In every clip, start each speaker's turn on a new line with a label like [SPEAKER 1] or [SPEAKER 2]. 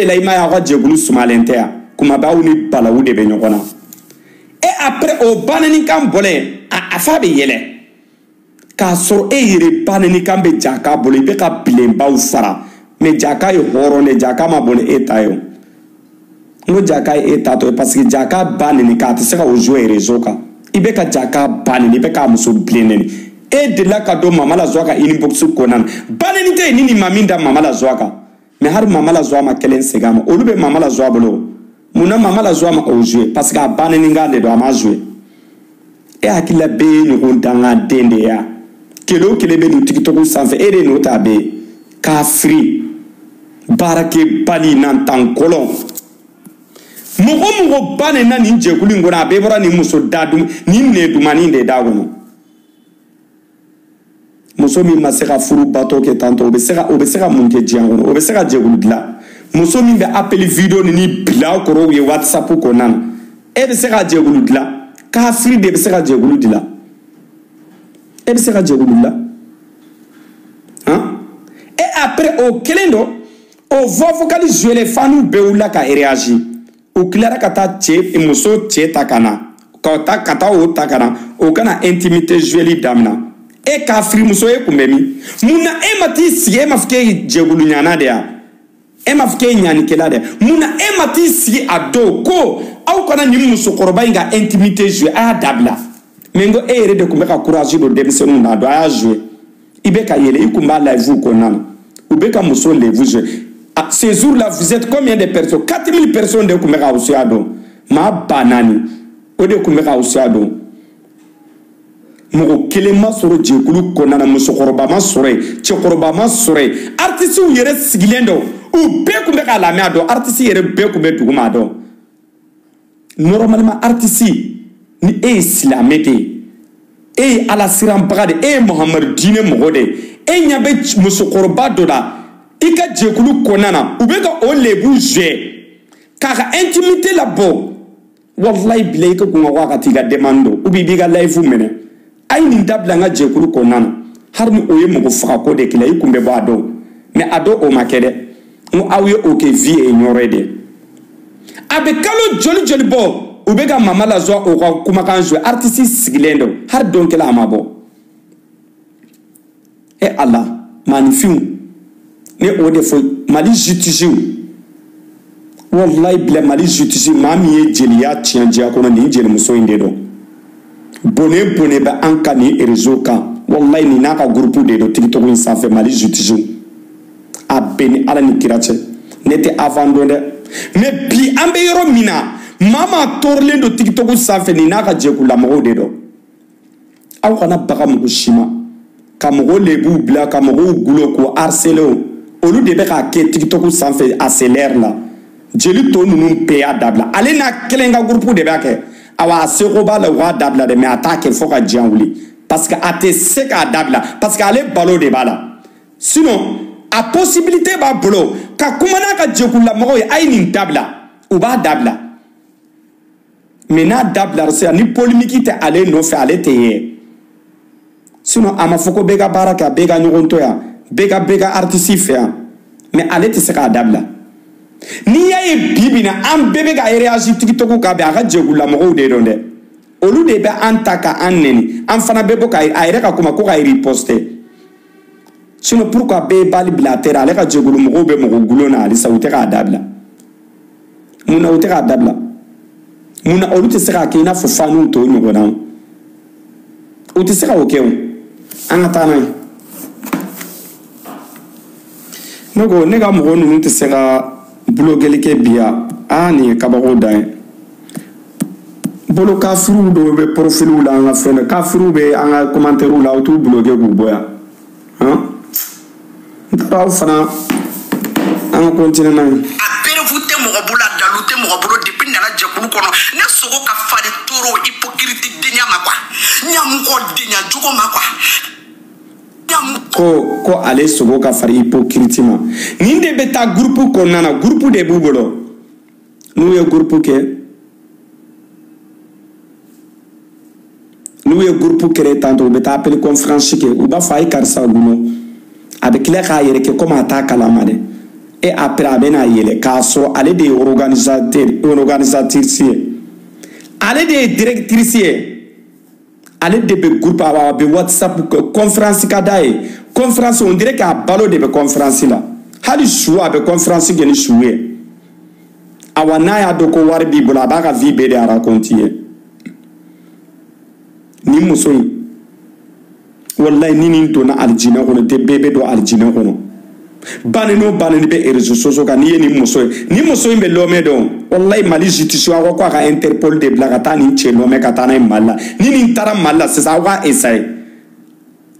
[SPEAKER 1] la ima ya wa jegulu sumalentea kuma ba uni balawu de be nyokona et après au banani kam bolé a fa be yele ka so e yire banani kam be jaka bolé be ka bilemba u fara mais jaka yo horone jaka ma bolé etayo ngo jaka etato parce que jaka banani ka te sera o jouer réseau ka ibe ka jaka banani be ka muso bleneni e de la ka do mama la zoaka inbox konan banani te nini maminda mama la zoaka mais har mama la zoama kelen segama olube mama la zoa bolo muna mama la zoama o jouer parce que banani ngande do ama jouer e akila be ni ondanga dende ya kelo kele be ni TikTok sanfe e de no tabe ka free barake bani nan tankolon mogo bane na ni jekuli ngona be bora ni muso dadum ni ne dumani de dagono muso mi masera furu bato ke tanto obesera munke jiangono obesera jegulu dla muso mi be appel video ni bila koro ye WhatsApp ko nan e be sera jegulu dla ka free de be sera jegulu dla e be sera jegulu dla hein et après au kelendo au vocal jouer les fanu beula ka réagir o clara kata che muso che takana kata o takana o kana intimité jouer damna e ka free muso e kumbemi muna e mati sie mafke jegulu nyana de ya e mafke nyani kela de muna e mati sie ado ko au kana ni muso koroba inga intimité jouer a dabla mengo e ere de kumbeka courage do demse muna do a jouer ibeka yele ikumba live ko nana ubeka muso le vous ces jours-là, vous êtes combien de personnes? 4000 personnes de Kumeka Osiado. Ma banani. Ode Kumeka Osiado. Moko kelema soro jekulu konana musokoroba ma sore. Chekoroba ma sore. Artiste ou yere sigilendo. Ou be Kumeka la meado. Artiste yere be Kumeka tugumado. Normalement, artiste ni e islamete. E ala siram bagade. E Mohamed Dine Mogode. E nyabe musokoroba doda. Ika jekulu konana ubeka o lebu je kaka intimité la bo wallahi bilay ko ko wakati ga demando ubi biga live mene ay ni dabla nga jekulu konana harmi oye mo faka ko de kila ikumbe ba do mais ado o makede mo awye o ke vie e nyorede abe kalo joli bo ubeka mama la zo o kuma kan jouer artiste sigilendo har donc la amabo e Allah magnifique ne o de fo mali justice wallahi bila mali justice mami ye jeliya tianjia kono ni jeli muso inde do bone ba anka ni réseau ka wallahi ni naka groupe de do TikTok ni ça fait mali justice a beni ala ni kirache nete avant de mais bi ambe yoro mina mama torle do TikTok ça fait ni naka jekula mo de do aw kana baga mo shima kamogo lebu bla kamogo gulo ko harcelo olu de be ka ke TikTok sanfɛ accélère la jeli to nunu peya dabla ale na kelenga groupe de be ke awa seko ba la wa dabla de mais attaque faut ka dian wuli parce que ate se ka dabla parce que ale balo de bala sinon a possibilité ba bolo ka kumana ka jekula mo ay ni dabla ou ba dabla mais na dabla c'est ni polémique te ale no fait ale te ye sinon ama foko bega baraka bega nyogonto ya bega artiste fait mais allez te sera dabla ni yaye bibina am bebe ga réagir TikTok ka be aga jegula mo de donde olu de be antaka anneni am fana bebo ka ayre ka kuma ko ka riposter sinon pourquoi be bali bilatéral ale ka jegulu mo be mo gulona ali sawte ka dabla muna ute ka dabla muna olu te sera ke ina fo fanu to nyogona o te sera o kew an atana nogo nega mo nunu te sera blogeli ke bia ani kabago dai bolo kafiru do be profilu la nga fene kafiru be anga commentaire la auto bloguer bu boya hein ndaw fana anga continue na apere fute mo bula dalute mo bolo depuis na jekulu kono ne sogo ka fale toro hypocrite de nyama kwa nyam ko de nya jugo ma kwa ko ale sogo ka fari hypocrite ma ninde beta groupe ko nana groupe de bubolo nous ye groupe ke nous ye groupe créé tanto beta appelé conférence ke ou ba fay karsa guno avec les kayere ke comme attaque la made et après a bɛna yɛlɛ k'a sɔrɔ ale de ye organisatrice ye ale de ye directrice ye ale de bɛ groupe a bɛ WhatsApp conférence ka d'a ye conférence on dirait k'a balo de bɛ conférence la hali su a bɛ conférence kɛ ni su ye awa n'a y'a dɔn ko wari b'i bolo a b'a ka vie bɛɛ de raconter ye ni muso in wallahi ni nin donna aljina kɔnɔ tɛ bɛɛ bɛ don aljina kɔnɔ bani n'o bani bɛ réseaux sociaux kan n'i ye nin muso ye ni muso in bɛ lɔmɛ dɔn wallahi Mali justice aw ko a ka Interpol de bila ka taa nin cɛ lɔmɛ ka taa n'a ye Mali la ni nin taara Mali la sisan aw ka essayer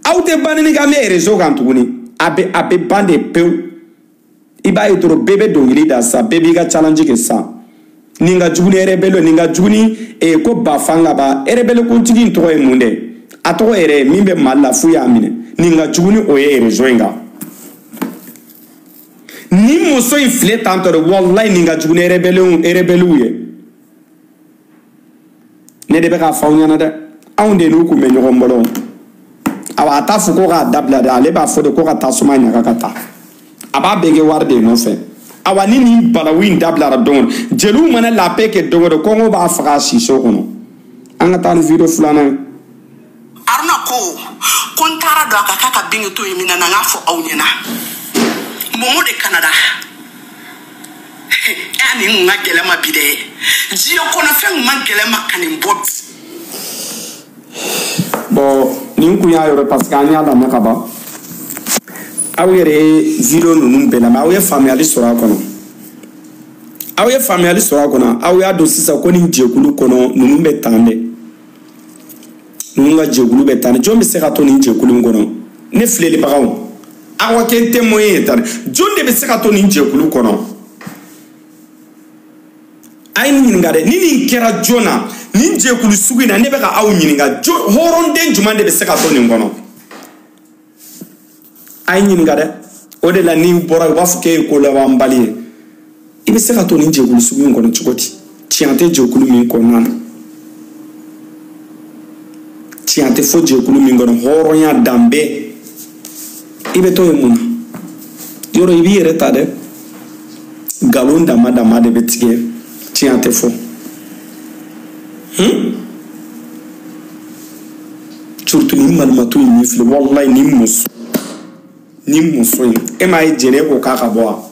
[SPEAKER 1] aw tɛ bani ni ka mɛn réseau kan tuguni a bɛ ban de pewu i b'a ye dɔrɔn bɛɛ bɛ dɔnkili da sa bɛɛ b'i ka challenge kɛ sa nin ka jugu ni rebelle nin ka jugu ni ko Bafanga ba rebelle kuntigi in tɔgɔ ye mun dɛ a tɔgɔ yɛrɛ min bɛ Mali la fu y'a minɛ nin ka jugu ni o ye réseau in kan ni muso in filɛ tantɔ de wallahi nin ka jugu ni rebellew ye ne de bɛ k'a fɔ aw ɲɛna dɛ anw de n'u kun bɛ ɲɔgɔn bolo awa a t'a fɔ ko k'a dabila dɛ ale b'a fɔ de ko ka tasuma ɲaga ka taa a b'a bɛɛ kɛ wari de nɔfɛ awa ni nin balawu in dabilara don jeliw mana lapɛ kɛ don o don kɔngɔ b'a faga siso kɔnɔ an ka taa ni video filanan ye
[SPEAKER 2] Aruna ko n taara don a ka k'a ka bengeto ye min na n k'a fɔ aw ɲɛna Momo de Canada ani n ka gɛlɛ ma bi dɛ diɲɛ kɔnɔ fɛn ma gɛlɛ ma ka nin bɔ
[SPEAKER 1] bon nin kun y'a yɔrɔ parce que an y'a lamɛn ka ban aw yɛrɛ ye video ninnu bɛɛ lamɛn aw ye faamuyali sɔrɔ a kɔnɔ aw ye faamuyali sɔrɔ a kɔnɔ aw y'a dɔn sisan ko nin jɛkulu kɔnɔ ninnu bɛ tan dɛ ninnu ka jɛkulu bɛ tan dɛ jɔn bɛ se ka to nin jɛkulu in kɔnɔ ne filɛlibagaw aw kɛ n tɛ moyen ye tan dɛ jɔn de bɛ se ka to nin jɛkulu kɔnɔ a ye nin ɲininka dɛ ni nin kɛra joona nin jɛkulu sugu in na ne bɛ ka aw ɲininka hɔrɔnden jumɛn de bɛ se ka to nin kɔnɔ a ye ɲininka dɛ o de la n'i bɔra u b'a fɔ k'e ye ko labanbali ye i bɛ se ka to nin jɛkulu sugu in kɔnɔ cogo di tiɲɛ tɛ jɛkulu min kɔnɔna na tiɲɛ tɛ fɔ jɛkulu min kɔnɔ hɔrɔnya dan bɛɛ i bɛ to yen mun na yɔrɔ i b'i yɛrɛ ta dɛ nkalon dama dama de bɛ tigɛ tiɲɛ tɛ fɔ surtout ni malimatu in min filɛ wallahi ni muso in e m'a ye jɛnɛ ko k'a ka bɔ wa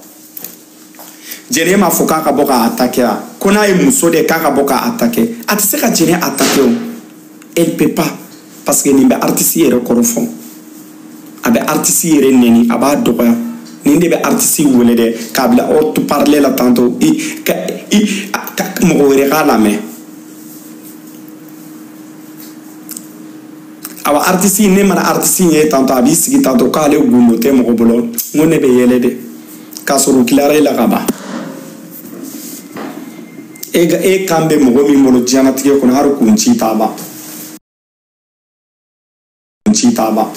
[SPEAKER 1] jɛnɛ m'a fɔ k'a ka bɔ k'a attaquer wa ko n'a ye muso de k'a ka bɔ k'a attaquer a tɛ se ka jɛnɛ attaquer o elle peut pas parce que nin bɛ artiste yɛrɛ kɔrɔ fɔ a bɛ artiste yɛrɛ nɛni a b'a dɔgɔya nin de bɛ artiste wele dɛ k'a bila haute parler la tantôt mɔgɔ wɛrɛ k'a lamɛn awa artiste ne mana artiste ye tantôt a b'i sigi tantôt k'ale gundo tɛ mɔgɔ bolo n ko ne bɛ yɛlɛ dɛ k'a sɔrɔ u tilara e la ka ban e kan bɛ mɔgɔ min bolo diɲɛlatigɛ kɔnɔ hali kun ci t'a ban ci t'a ban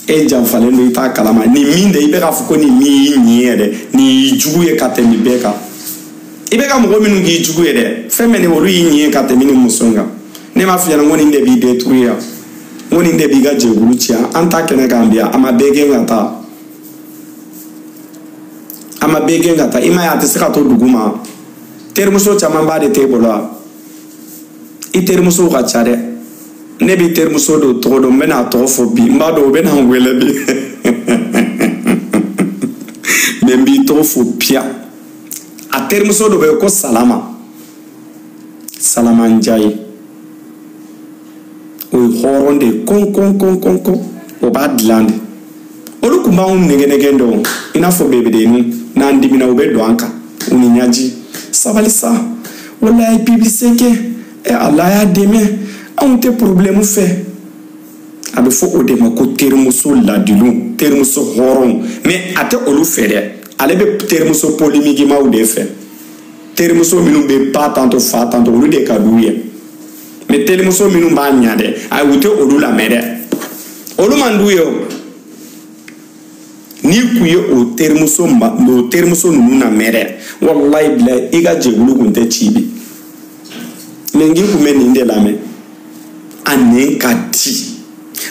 [SPEAKER 1] e janfalen don i t'a kalama nin min de i bɛ k'a fɔ ko nin min y'i ɲi yɛrɛ nin y'i jugu ye ka tɛmɛ bɛɛ kan i bɛ ka mɔgɔ minnu k'i jugu ye dɛ fɛn bɛɛ ni olu y'i ɲi ye ka tɛmɛ nin muso in kan ne m'a f'i ɲɛna n ko nin de b'i détruire yan n ko nin de b'i ka jɛkulu ci yan an ta kɛnɛ kan bi yan a ma bɛɛ gɛn ka taa a ma bɛɛ gɛn ka taa i m'a ye a tɛ se ka to dugu ma terimuso caman b'a de t'e bolo wa i terimusow ka ca dɛ ne b'i terimuso dɔ tɔgɔ dɔn n bɛ n'a tɔgɔ fɔ bi n b'a dɔn o bɛ na n wele bi mɛ n b'i tɔgɔ fɔ piya a terimuso dɔ bɛ yen ko salama njaye o ye hɔrɔn de ye kɔn o b'a dilan de olu tun b'anw nɛgɛnɛgɛ dɔn i n'a fɔ bebedenninw n'an dimina u bɛ don an kan u ni ɲaji sabali sa wala ye publicité kɛ ala y'a dɛmɛ anw tɛ problème fɛ a bɛ fɔ o de ma ko terimuso ladilu terimuso hɔrɔnw mais a tɛ olu fɛ dɛ ale bɛ terimuso polémiquemaw de fɛ terimuso minnu bɛ ba tantôt fa tantôt olu de ka d'u ye mais terimuso minnu b'a ɲa dɛ ayi u tɛ olu lamɛn dɛ olu man d'u ye o n'i kun ye o terimuso ninnu lamɛn dɛ walayi bilayi i ka jɛkulu kun tɛ ci bi mais n'i kun bɛ nin de lamɛn a nɛn ka di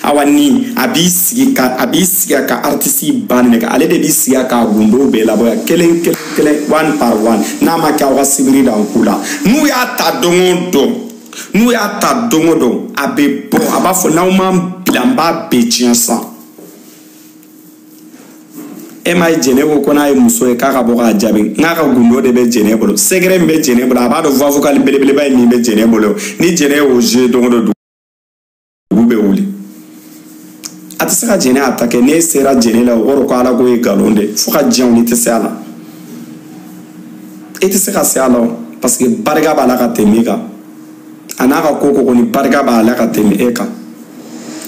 [SPEAKER 1] awani abi siga ka artiste ban ka ale de bi siga ka gundo be la boya kelen one par one na ma ka wa sibiri da kula nu ya ta dongo nu ya ta dongo abe bo aba fo na ma bilamba be chiansa e mai jenebo kona e muso e kaka boka jabi ngaka gundo de be jenebo segre be jenebo aba do voix vocale belebele ba ni be jenebo ni jenebo je dongo be wuli atisaka jene atake ne sera jene la woro ko ala ko e galonde fuka jeun ni tesala etisaka sala parce que barga bala ka temika anaka koko ko ni barga bala ka temika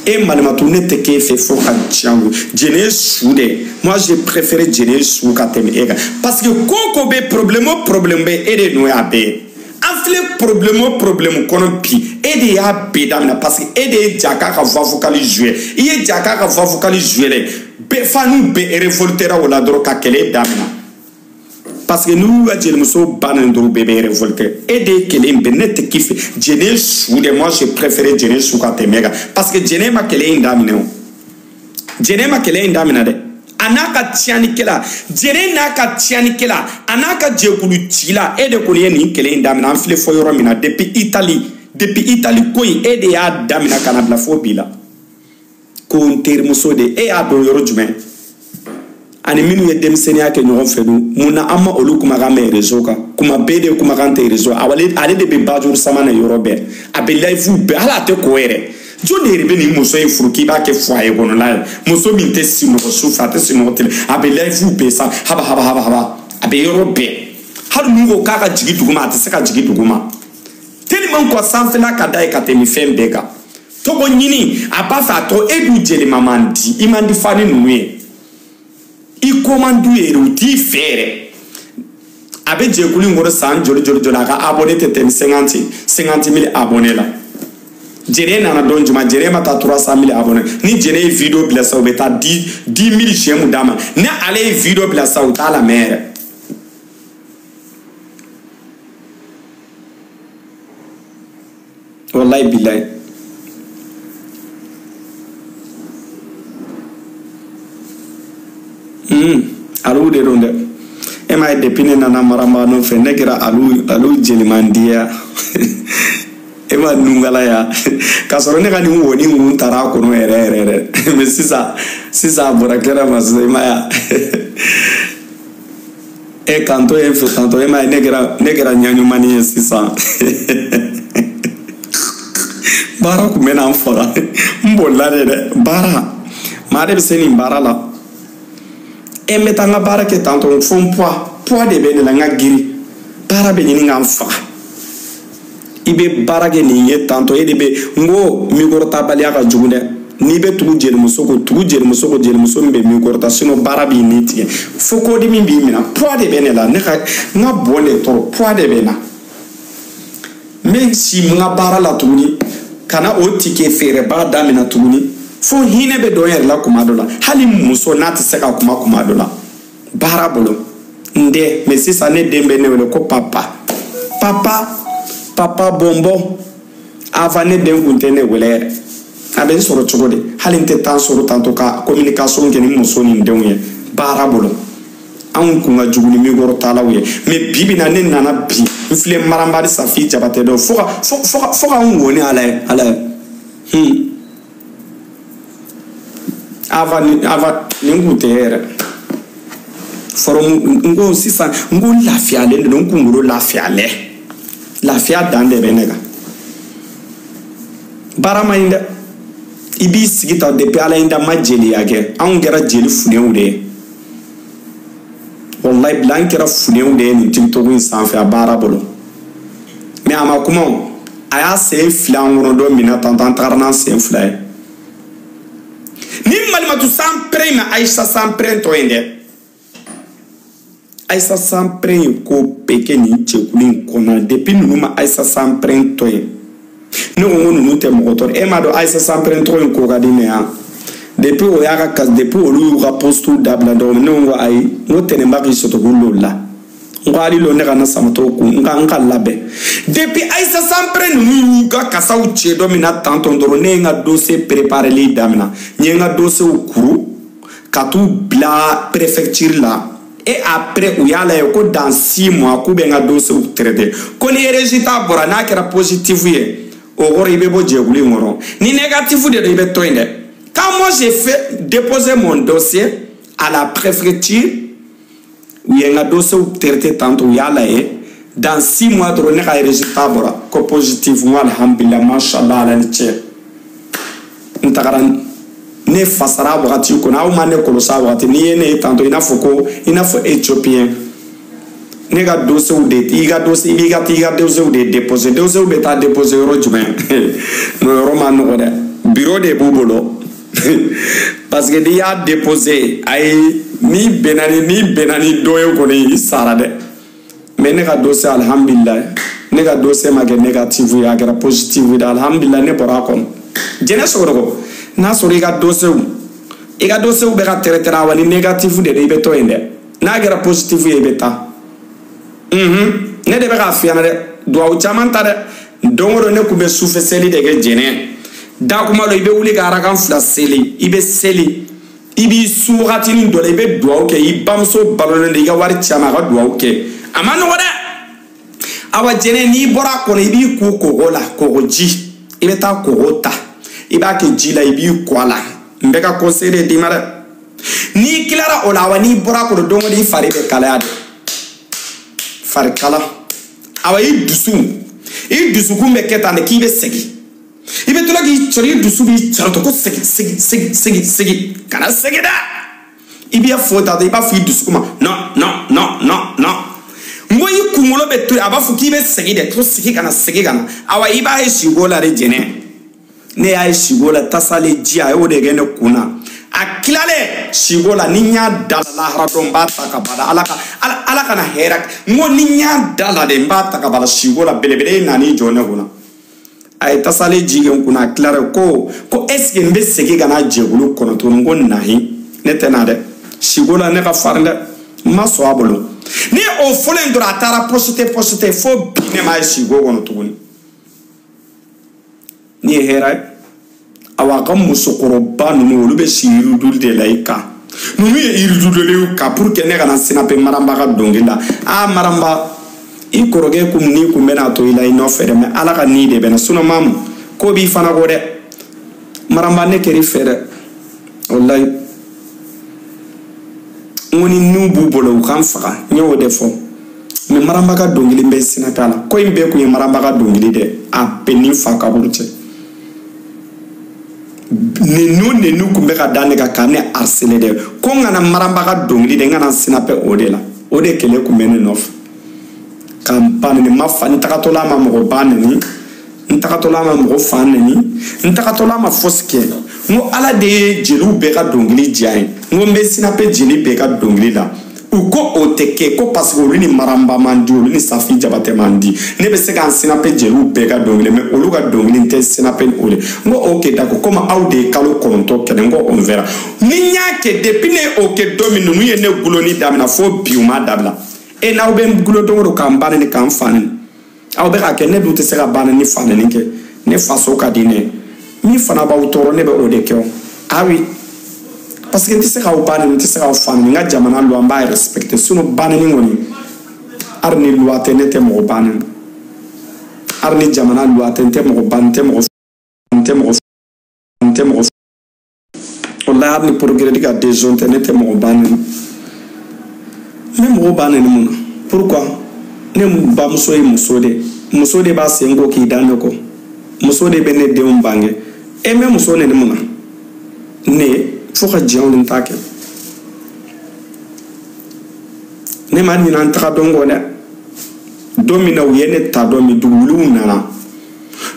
[SPEAKER 1] et malgré tout ne te que fait fort à Django jene soude moi j'ai préféré jene sou ka temika parce que koko be problème be et de no ya be afle problème kono pi et de ya be damna parce que et de jaka ka voix vocale jouer il jaka ka voix vocale jouer be fanu be révoltera wala dro ka kele damna parce que nous a jeli muso banan dro be révolter et de kele be net kiff jene sou de moi j'ai préféré jene sou ka temega parce que jene ma kele indamina de anaka tianikela jere naka tianikela anaka jekulu tila e de koliye ni kele indamina anfile fo yoro mina depuis Italie koyi e de ya damina kana bla fo bila ko nter muso de e a do yoro jume ani minu ye demsenia ke nyogon fedu muna amma olu kuma ga me réseau ka kuma bede kuma kan te réseau awale ale de be bajur samana yoro be abelai fu be ala te ko ere jone rebe ni muso e furu ki ba ke foye gono la muso min te sino so fate sino tel abelai fu be sa haba abe yoro be haru ngo kaka jigi duguma ate seka jigi duguma tellement ko sanfela ka dai ka temi fembeka to go nyini aba fa to edu jeli mamandi imandi fani nuwe i comandu eruti fere abe jekuli ngoro san joli ka abonné te tem 50,000 abonnés la jene nana don juma jene mata 300,000 abonnés ni jene video bila sa beta 10,000 shemu dama ne ale video bila sa uta la mere wallahi billahi alu de ronde e mai depine na maramba no fe negra alu jelimandia e ma nungala ya kasoro ne kani woni ngun tara ko no ere me sisa borakera masema ya e canto e fe tanto e mai negra nyanyu mani sisa bara ku mena fora mbolla de bara ma de seni bara la e metanga bara ke tanto fon poids de bene la ngagiri bara be ni ngamfa ibe bara ke ni ye tanto e de be ngo mi gorta bali aka jugunde ni be tugu jeli muso mbe mi gorta sino bara bi niti foko di mi bi mina poids de bene la ne nga bole to poids de bena même si nga bara la tuguni kana o tike fere ba damina tuguni fo hine be doyer la kumadola hali muso nati seka kumadola bara bolo nde mais si ça ne dembe ne wele ko papa bombo avane den kunte ne wele aben soro chogode hali nte tan soro tanto ka communication ke ni muso ni ndenwe bara bolo an kunga juguni mi goro talawe mais bibi na ne nana bi mfile marambari safi jabate do foka ngoni ala ava ningute era forum ngo sisa ngo lafia le ndo nguro lafia dande benega barama inda ibi sigita de pala inda majeli yake an gera jeli funewude wallahi blankera funewude ni tiktok insan fa bara bolo me ama kuma aya se flan wono do mina tantan tarna se flan ni malmatu sempre na Aisha sempre to ende Aisha sempre ko pekeni chekulin kona depuis numa Aisha sempre to no ngonu te motor e ma do Aisha sempre to ko gadine ya depuis o yaka kas depuis o lu ka postu dabla do no ngo ai ngo tene mbaki soto gullo la ngwali lo ne kana samato ku nga labe depuis Aïssa Sampre nu ga kasaw che do mina tanton doro ne nga dossier préparer li damina ne nga dossier kuru katu bla préfecture là et après ou yala ko dans 6 mois ku be nga dossier traité ko ni résultat bora na kera positif ye o goro ibe bo jeguli ngoro ni négatif de ibe toinde. Quand moi j'ai fait déposer mon dossier à la préfecture, il y a un dossier traité tantôt dans 6 mois de renouer à résultat ko positivement alhamdulillah machallah ala ni che ntagaran ne fasara bogati ko na o mane ko sa bogati ni ne tantôt ina foko ina fo éthiopien ne ga dossier ou de iga dossier iga dossier ou de déposer dossier ou beta déposer euro jumen no roman no de bureau de bubolo parce que il a déposé ay ni benani doyo ko ni sarade mais ne ga dossier alhamdulillah ne ga dossier ma négatif ya ga positif ya alhamdulillah ne bora kon jene soro na soro ga dossier be ga traiter wani négatif de be to ende na ga positif ya beta ne de be ga fiana de do au chamanta de dongoro ne ku be soufe seli de ga jene da kuma lo ibe wuli ga arakan fula seli ibe seli ibi suratini do ibe do ke ibamso balone de ga wari chama ga do ke amano wada awa jene ni bora ko ibi ku ko gola ko ji ibe ta ko gota iba ke jila ibi kwala mbeka ko sere di mara ni kilara olawa ni bora ko dongo di fari be kala ade fari kala awa idusu kumbe ketane kibe segi ibe tola ki chori dusu bi charoto ko segi kana segi da ibi ya fota da iba fi dusu kuma no ngoyi kungolo betu aba fuki be segi de to segi kana awa iba e shigola re jene ne ya shigola tasale ji ayo de gene kuna akilale shigola ninya dala haraton bata ka bada alaka na herak ngo ninya dala de bata ka bada shigola belebele nani jone kuna ay tasale jigen kuna clare ko est-ce que mbe segi kana jegulu kono to ngo nahi netena de shigola ne ka farnde maso abolo ni o folen dora tara posite fo bine ma shigo kono to ni hera awa kam musokoro banu no lube shiru dulde laika nunu ye iridu de ka pour que ne kana sinape maramba ka dongila maramba i koroge kum ni kum bena to ila ino fere me ala ka ni de bena suno mam ko bi fana go de maramba ne keri fere wallahi ngoni nubu bolo kan faka nyo de fo me maramba ka dongili be sinatala ko imbe ku maramba ka dongili de a peni faka burche nenu kumbe ka dane ka kane arsele de ko ngana maramba ka dongili de ngana sinape odela ode kele kumene nof kampane ni mafani takatola ma mo banani ntakatola ma mo fanani ntakatola ma foske ngo ala de jelu be ka dongili jai ngo mbe sinape jeli be ka dongili la uko oteke ko parce que ni maramba mandi ni safi jabate mandi ne be se kan sinape jelu be ka dongili me olu ka dongili te sinape ole ngo ok dako comme aude kalo konto kene ngo on verra ni nyake depuis ne ok domino nu ye ne guloni damina fo biuma dabla e na ube gulo dongoro kambane ni kamfani aw be ka ke ne dute se ka bana ni fane ni ke ne faso ka dine mi fana ba utoro ne be ode kyo awi parce que ndise ka ubane ndise ka fane nga jamana lo amba respecter suno bana ni ngoni arni lo atenete mo bana arni jamana lo atente mo bante mo wallahi arni progrès diga déjonte nete mo bana ne mo bana ni muna pourquoi ne ba muso e muso de ba sengo ki dano ko muso de bene de umbange e me muso ne muna ne fo ka jaw ni take ne man ni nan taka dongo ne domina yene ta domi dugulu nana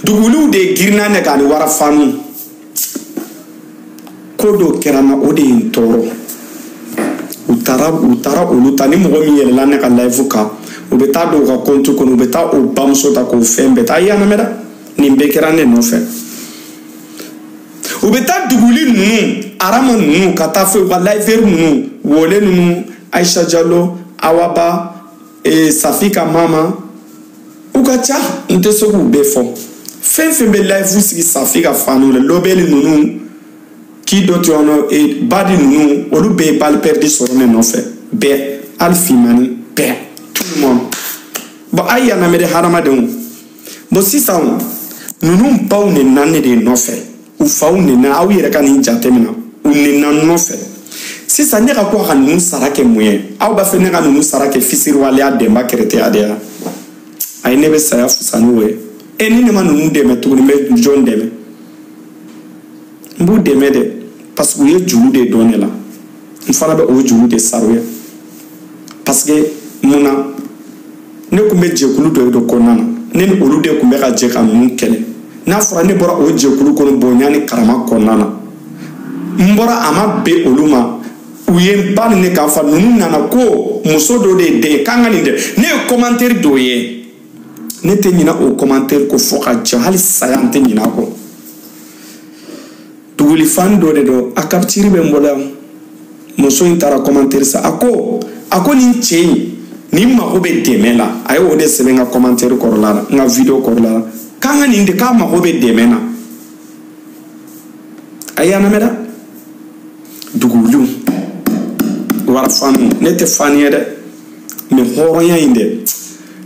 [SPEAKER 1] dugulu de girna ne ka ni wara fanu kodo kerana ode intoro utara ulutani mo mi yela ne ka live ka ubeta do ka kontu kono ubeta o bamso ta ko fembe ta yana meda ni mbekera ne no fe ubeta duguli nunu arama nunu kata fe wa live nunu wole nunu Aisha Jallo awaba et Safi ka mama ou ka cha nte so ku be fo fen fen be live vous si Safi ka fanu le lobeli nunu qui dote ono et badi nunu olu be bal perdu sur ne no fait be alfimani be tout le monde bon aya na me de harama de bon si ça nunu baw ne nanne de no fait ou faw ne na aw yere kan ni jatemina ou ne nan no fait si ça n'est pas quoi nous sarake moyen aw ba fe ne ka nunu sarake fisir wale a demba krete adea ay ne be saya fusanu we eni ne ma nunu de me to ne me jon de me mbu de me de parce que ye julu de donner là il fana be o julu de sarouya parce que muna ne kumbe jekulu do konana ne olu de kumbe ka je ka mun kele na fura ne bora o jekulu kono bonyani karama konana mbora ama be oluma uye ban ne ka fa nunu nana ko muso do de kanga ni de ne commentaire do ye ne te nyina o commentaire ko foka jahali sayante nyina ko tuguli fan do de do akaptiri be mbola muso intara commentaire sa ako ni chei ni ma ko be demela ayo de sebenga commentaire ko la nga video ko la kanga ni de ka ma ko be demena ayana meda dugulu wara fanu nete faniye de me horonya inde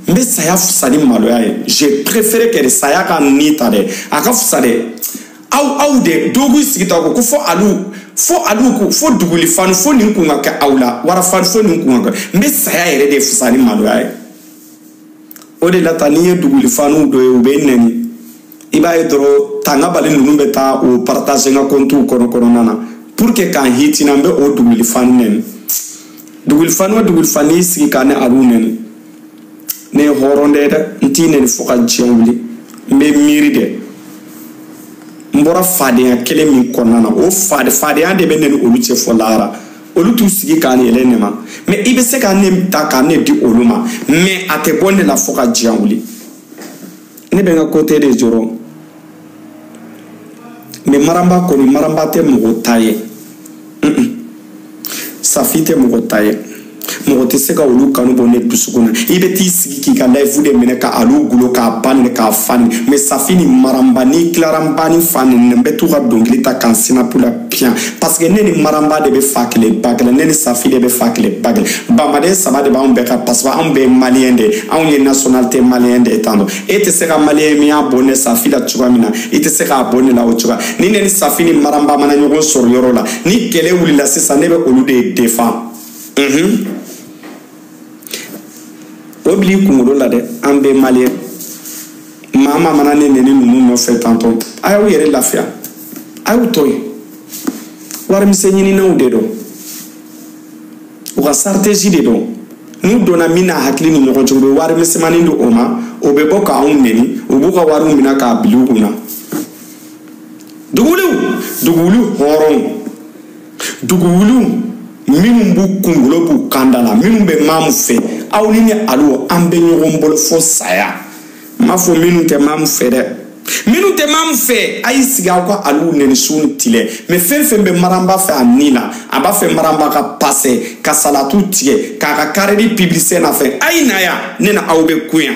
[SPEAKER 1] mbe saya fusani malo yaye j'ai préféré que saya ka nita de aka fusade aw de dogu sigita ko fo alu ko fo duguli fanu fo nin kunga ka awla wara fanu fo nin kunga mbe saya yere de fusani malo yaye o de la taniye duguli fanu do e be neni iba e dro tanga bale nunu beta o partager nga kontu kono nana pour que kan hitina mbe o duguli fanu nen dugul fani sigi kane arunen ne horonde de ntine foka jewli mbe miri de mbora fade kele min konana o fade ande be nen olu che folara olu tu sigi kane elenema mais ibe se kane ta kane di oluma mais ate bonne la foka jewli ne be nga côté de joro mais maramba te mo taye Safite mogotaye mogote seka olu kanu bonne dusukuna ibeti sigi ki ka live de mene ka alu gulo ka ban ka fan mais Safini maramba ni clarambani fan nembe tu ka dongli ta kansina pour la bien parce que neni maramba de be fakle bagle neni Safi de be fakle bagle bamade saba de ba on be ka parce que on be malien de on ye nationalité malien de tando ete seka malien mi abonné Safi la tchouamina ete seka abonné la ochuga ni neni Safini maramba mana nyogo sor yoro la ni kele wuli la sesa nebe olu de défend obli kungolo la de ambe malien mama mana ne nunu no fait tantôt ayo yere lafia ayo toy war mi senyini na udedo o stratégie de do nu dona mina hakli ni no jobe war mi semani ndo oma obe boka on neni obuka waru mina ka biluguna dugulu minum bu kungulo bu kandala minum be mamu fe awni ni alu ambe nyogo mbolo fo saya mafo minum te mamu fe ay siga ko alu neni sun tile me fe be maramba fe anila aba fe maramba ka passer ka salatu tie ka kare di publicité na fe ay naya nena awbe kuya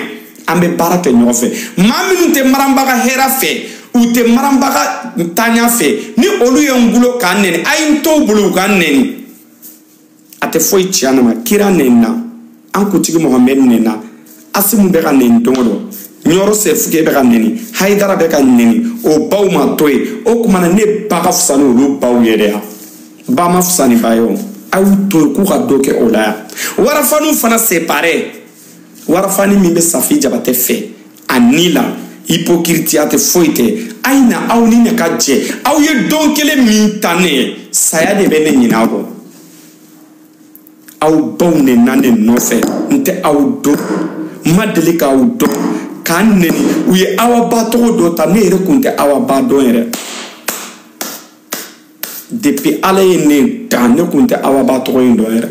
[SPEAKER 1] ambe barake nyofe maminu te maramba ka hera fe ou te maramba ka tanya fe ni olu yengulo kanene ay nto bulu kanene ate foi tiana ma kira nenna an kutigi Mohamed nenna asimu be ka nen dongo nyoro serfuke be ka neni haidara be ka neni o bawma toy o kuma na ne baka fusani olu baw yede ha ba ma fusani bayo aw to ku ka doke ola wara fanu fana séparé wara fani mi be Safi jabate fe anila hypocrite ate foite aina aw ni ne ka je aw ye donkele mi tane saya de be ne nyina ko aw bawne nane nofe nte aw do madelika aw do kanne uye awa bato do ta ne re kunte awa ba do ere depuis ala ne ta ne kunte awa bato ko ndo ere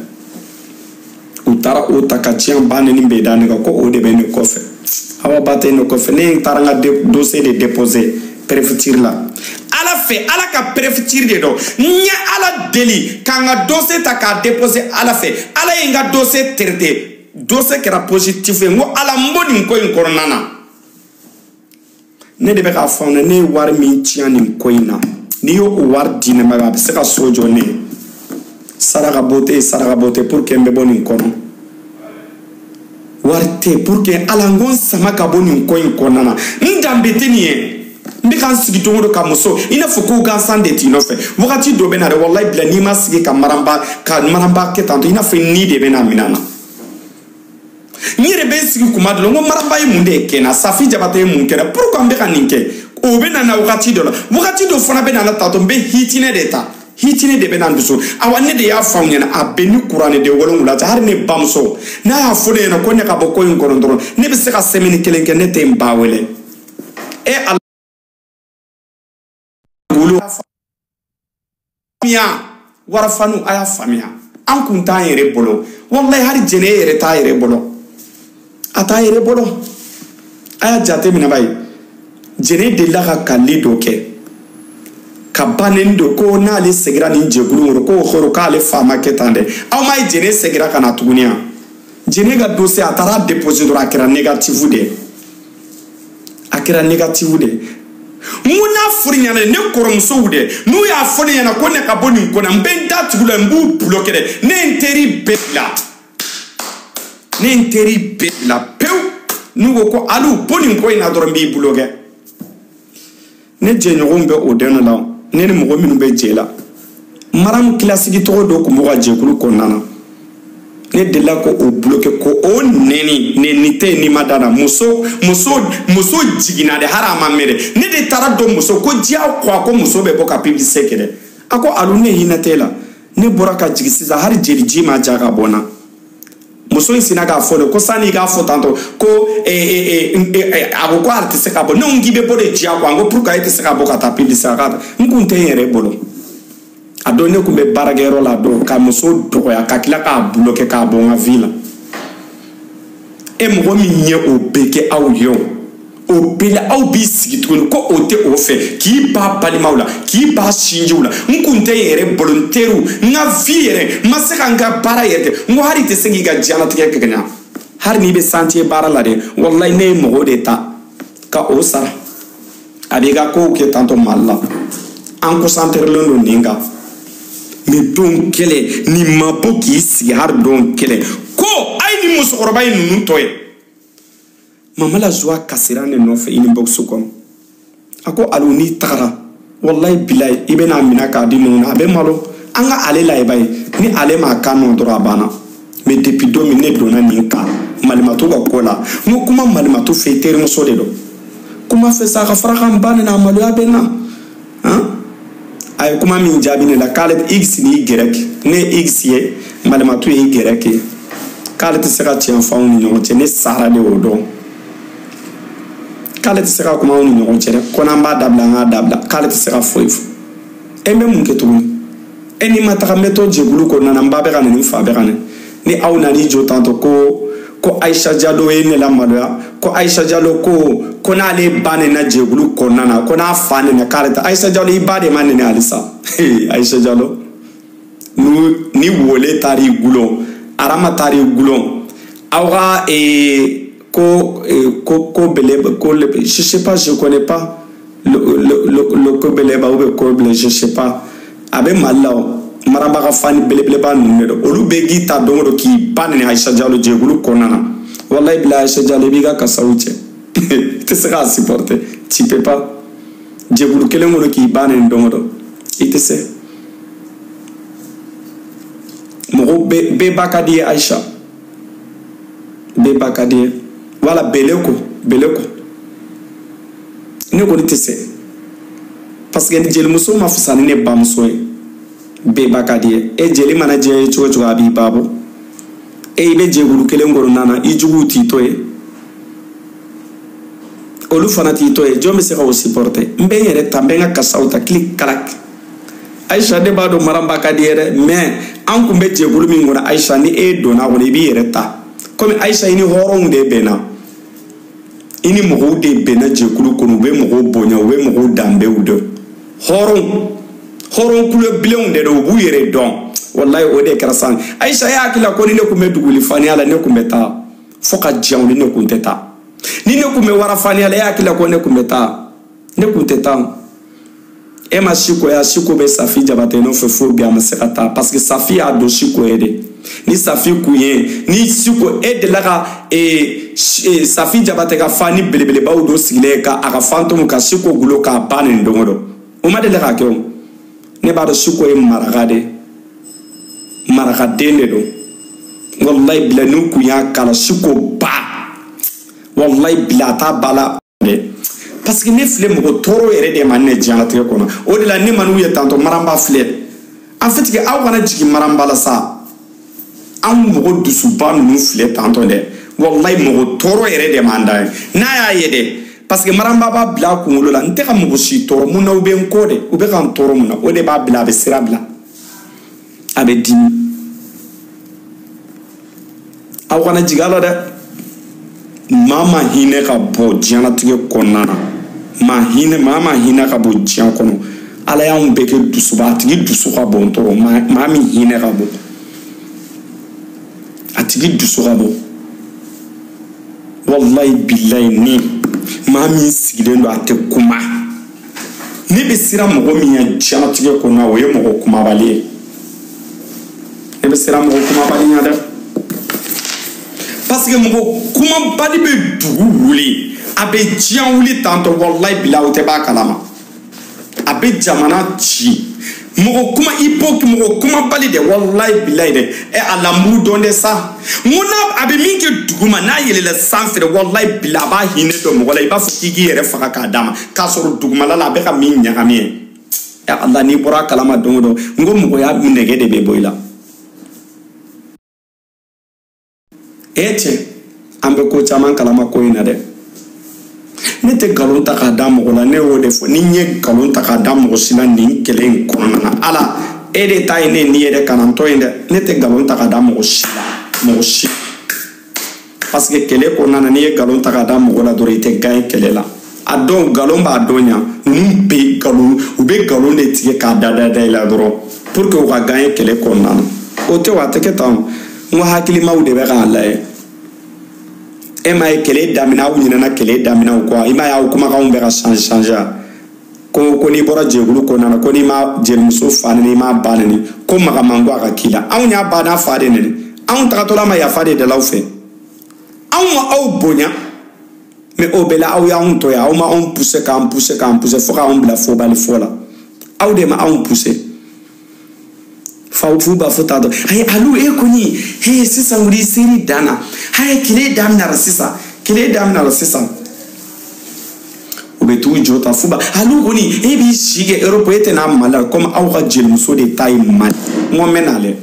[SPEAKER 1] utara utakachian bane ni be dane ko o de bene kofe awa bate no kofe ne taranga dossier de déposer préfecture là ala fait ala ka préfecture de do nya ala deli kanga dossier ta ka déposer ala fait ala inga dossier traité dose kɛra positif ye n ko ala n bɔ nin ko in kɔnɔna na ne de bɛ k'a fɔ ne ye wari min tiɲɛ nin ko in na n'i y'o wari di ne ma a bɛ se ka so jɔ ne ye saraka bɔ tɛ pour que n bɛ bɔ nin kɔnɔ wari tɛ pour que ala n ko n sama ka bɔ nin ko in kɔnɔna na n danbe tɛ nin ye n bɛ ka n sigi don o don ka muso i n'a fɔ ko gansan de t'i nɔfɛ wagati dɔ bɛ na dɛ walayi bila n'i ma sigi ka maranba kɛ tantɔ i n'a fɔ ni de bɛ na minɛn na n yɛrɛ bɛ n sigi kuma dɔ la n ko maranba ye mun de ye kɛ na Safi Jabate ye mun kɛra pourquoi n bɛ ka nin kɛ o bɛ na na wagati dɔ la wagati dɔ fana bɛ na na tantɔ n bɛ hitinɛ de ta hitine de bɛ na n dusu awa ne de y'a fɔ aw ɲɛna a bɛ ni kuranɛ de wolonwula cɛ hali ne bamuso n'a y'a fɔ ne ɲɛna ko ne ka bɔ ko in kɔnɔ dɔrɔn ne bɛ se ka semaine kelen kɛ ne tɛ n ba wele warafanu a y'a faamuya an kun t'an yɛrɛ bolo wallahi hali jɛnɛ yɛrɛ t'a yɛrɛ bolo a t'a yɛrɛ bolo a y'a jate minɛ ba ye jɛnɛ delila ka kalili dɔ kɛ ka bannen do ko n'ale segira nin jɛkulu kɔrɔ k'o hɔrɔn k'ale faama kɛ tan dɛ aw m'a ye jɛnɛ segira ka na tuguni yan jɛnɛ ka dossier a taara déposer dɔrɔn a kɛra négatif de a kɛra négatif de mun n'a fɔra ɲɛna ne kɔrɔmusow dɛ n'u y'a fɔ ne ɲɛna ko ne ka bɔ nin ko la n bɛ n da tugu la n b'u bloquer dɛ ne ye n teri bɛɛ bila ne ye n teri bɛɛ bila pewu n'u ko ko ali bɔ nin ko in na dɔrɔn n b'i bloquer ne jɛɲɔgɔnw bɛ o dɛnɛ la ne ni mɔgɔ minnu bɛ jɛ la Maram kilasigi tɔgɔ dɔ tun b'u ka jɛkulu kɔnɔna na ne delila ko o bloquer ko o nɛni tɛ ni ma dara muso jiginna de hali a ma mɛn dɛ ne de taara dɔn muso ko diya ko a ko muso bɛ bɔ ka publicité kɛ dɛ a ko alu ne hinɛ t'e la ne bɔra ka jigin sisan hali jeli ji ma ja ka bɔ n na muso in sina k'a fɔ de ko sani i k'a fɔ tantɔ ko a ko ale tɛ se ka bɔ ne ko k'i bɛ bɔ de diya ko n ko pourquoi e tɛ se ka bɔ ka taa publicité ka n kun tɛ n yɛrɛ bolo a don ne kun bɛ baarakɛyɔrɔ la don ka muso dɔgɔya ka tila k'a bloquer k'a bɔ n ka vie la e mɔgɔ min ye o bɛɛ kɛ aw ye o bɛɛ la aw b'i sigi tuguni ko o tɛ o fɛ k'i ba balimaw la k'i ba sinjiw la n kun tɛ n yɛrɛ bolo n teriw n ka vie yɛrɛ n ma se ka n ka baara yɛrɛ kɛ n ko hali i tɛ se k'i ka diɲɛlatigɛ kɛ ka ɲa hali n'i bɛ santier baara la dɛ walayi ne ye mɔgɔ de ta ka o sara a b'i ka kow kɛ tantɔ Mali la an concentrelen don nin kan mais don kɛlɛ ni ma bɔ k'i sigi hali don kɛlɛ ko a ye nin musokɔrɔba in ninnu tɔ ye mama la joie kasira ne nɔfɛ inbox kɔnɔ a ko alu n'i tagara wallahi bilayi i bɛna minɛ k'a di ninnu na a bɛ malo an ka ale la i b'a ye ni ale m'a kan nɔ dɔrɔn a banna mais depuis don min ne donna nin kan malimatu ka ko la n ko kuma malimatu fɛ i terimuso de don kuma fɛ sa a ka fara kan ba nin na a maloya bɛ na a ye kuma min jaabi ne la k'ale x ni y ne x ye malimatu ye y ye k'ale tɛ se ka tiɲɛ fɔ anw ni ɲɔgɔn cɛ ne sara de y'o dɔn k'ale tɛ se ka kuma anw ni ɲɔgɔn cɛ dɛ ko n'an b'a dabila an k'a dabila k'ale tɛ se ka foyi fɔ e bɛ mun kɛ tuguni e n'i ma taga n bɛ to jɛkulu kɔnɔna na n ba bɛ ka nin n fa bɛ ka nin ni aw nan'i jɔ tantɔ ko Aisha Diallo ye ne la maloya ko Aisha Diallo ko n'ale ba ne na jɛkulu kɔnɔna na ko n'a fa ne na k'ale ta Aisha Diallo i ba de ma nɛnɛ halisa Aisha Diallo ni wole taar'i gulon Arama taar'i gulon aw ka ko beleba ko je sais pas je connais pas le ko beleba ou ko beleba je sais pas a bɛ Mali la marabaga fani belebeleba ninnu de don olu bɛɛ k'i ta don o don k'i ba nɛnɛ Aisha Diallo jɛkulu kɔnɔna na wallahi bila Aisha Diallo i b'i ka kasaw cɛ i tɛ se k'a supporter tu peux pas jɛkulu kelen kɔnɔ k'i ba nɛnɛ don o don i tɛ se mɔgɔ bɛɛ ba ka di ye Aisha bɛɛ ba ka di ye wala bele ko ne kɔni tɛ se parce que jelimuso ma fisa ni ne bamuso ye bɛɛ ba ka di ye e jeli mana diya ye cogo o cogo a b'i ba bɔ e i bɛ jɛkulu kelen kɔnɔna na i juguw t'i to ye olu fana t'i to ye jɔn bɛ se ka o supporter n bɛ n yɛrɛ ta n bɛ n ka kasaw ta kili kalaki Aisha de b'a dɔn maraba ka di ye dɛ mais an kun bɛ jɛkulu min kɔnɔ Aisha ni e donna a kɔnɔ i b'i yɛrɛ ta komi Aisha i ni hɔrɔnw de bɛnna i ni mɔgɔw de bɛnna jɛkulu kɔnɔ u bɛ mɔgɔw bonya u bɛ mɔgɔw danbew dɔn hɔrɔn kulobilenw de don u b'u yɛrɛ dɔn wallahi o de kɛra san Aisha ya hakili la ko ni ne kun bɛ duguli fani ala ne kun bɛ taa fo ka diɲɛ ne kun tɛ taa ni ne kun bɛ wara fani ala ya hakili la ko ne kun bɛ taa ne kun tɛ taa e ma Siko ya Siko bɛ Safi Jabate no fɛ fo bi a ma se ka taa parce que Safi y'a dɔn Siko ye de ni Safi kun ye ni Siko e de la ka Safi Jabate ka fani belebelebaw do sigilen ka a ka fantomu ka Siko gulo ka ban nin don o don o ma de la ka kɛ o ne b'a dɔn Siko ye maraka de marakaden de don wallahi bila n'u kun y'a kala Siko ba wallahi bila a t'a ba la de parce que ne filɛ mɔgɔ tɔɔrɔ yɛrɛ de ma ne diɲɛlatigɛ kɔnɔ o de la ne ma n'u ye tantɔ Maramba filɛ en fait que aw kana jigin Maramba la sa an mɔgɔ dusuba ninnu filɛ tantɔ dɛ wallahi mɔgɔ tɔɔrɔ yɛrɛ de m'an da ye n'a y'a ye dɛ parce que Maramba b'a bila a kunkolo la n tɛ ka mɔgɔ si tɔɔrɔ mun na u bɛ n kɔ dɛ u bɛ ka n tɔɔrɔ mun na o de b'a bila a bɛ sira bila a bɛ dimi aw kana jigin a la dɛ maa ma hinɛ ka bɔ diɲɛlatigɛ kɔnɔna na maa ma hinɛ ka bɔ diɲɛ kɔnɔ ala y'anw bɛɛ kɛ dusuba a tigi dusu ka bɔ n tɔɔrɔ maa min hinɛ ka bɔ a tigi dusu ka bɔ wallahi billahi ni maa min sigilen don a tɛ kuma ne bɛ siran mɔgɔ min ɲɛ diɲɛlatigɛ kɔnɔna o ye mɔgɔ kumabali ye ne bɛ siran mɔgɔ kumabali ɲɛ dɛ parce que mɔgɔ kumabali bɛ dugu wuli a bɛ diɲɛ wuli tantɔ wallahi billahi o tɛ b'a kalama a bɛ jamana ci mɔgɔ kumabali dɛ wallahi billahi dɛ a lamuru dɔn dɛ sa n ko n'a a bɛ min kɛ dugu ma n'a yɛlɛla sanfɛ dɛ wallahi billahi a b'a hinɛ dɔn mɔgɔ la i b'a fɔ k'i k'i yɛrɛ faga k'a d'a ma k'a sɔrɔ dugumala la a bɛ ka min ɲagami ye Allah n'i bɔra a kalama don o don n ko mɔgɔya nɛgɛ de bɛ bɔ i la cɛ an bɛ ko caman kalama ko in na dɛ ne tɛ nkalon ta k'a da mɔgɔ la ne y'o de fɔ ni n ye nkalon ta k'a da mɔgɔ si la nin kɛlɛ in kɔnɔna na ala e de ta ye ne ni yɛrɛ kanantɔ ye dɛ ne tɛ nkalon ta k'a da mɔgɔ si la mɔgɔ si parce que kɛlɛ kɔnɔna na n'i ye nkalon ta k'a da mɔgɔ la dɔrɔn i tɛ gagner kɛlɛ la a dɔn nkalon b'a dɔn ɲa ninnu bɛ nkalon u bɛ nkalon de tigɛ k'a da i la dɔrɔn pour que u ka gagner kɛlɛ kɔnɔna na o tɛ wa a tɛ kɛ tan n ko hakilimaw de bɛ k'a lajɛ e ma ye kɛlɛ daminɛ aw ɲinɛna kɛlɛ daminɛ o kɔ i ma ye aw kumakanw bɛ ka changer ko n'i bɔra jɛkulu kɔnɔna na ko n'i ma jelimuso fa nɛni i m'a ba nɛni ko magamanko a ka k'i la anw y'a ba n'a fa de nɛni anw tagatɔla ma yafa de dala aw fɛ anw ma aw bonya mais o bɛɛ la aw y'anw to yan aw ma anw pousser k'an fo k'anw bila fobali fɔ la aw de ma anw pousser fu b'a fɔ t'a dɔn ayi alu e kɔni sisan wuli seri danna haye kile daminɛra sisan u bɛ t'u jɔ ta fu ba alu kɔni e b'i si kɛ Europe e tɛ n'a Mali la comme aw ka jelimuso de ta ye Mali n ko n bɛ n'ale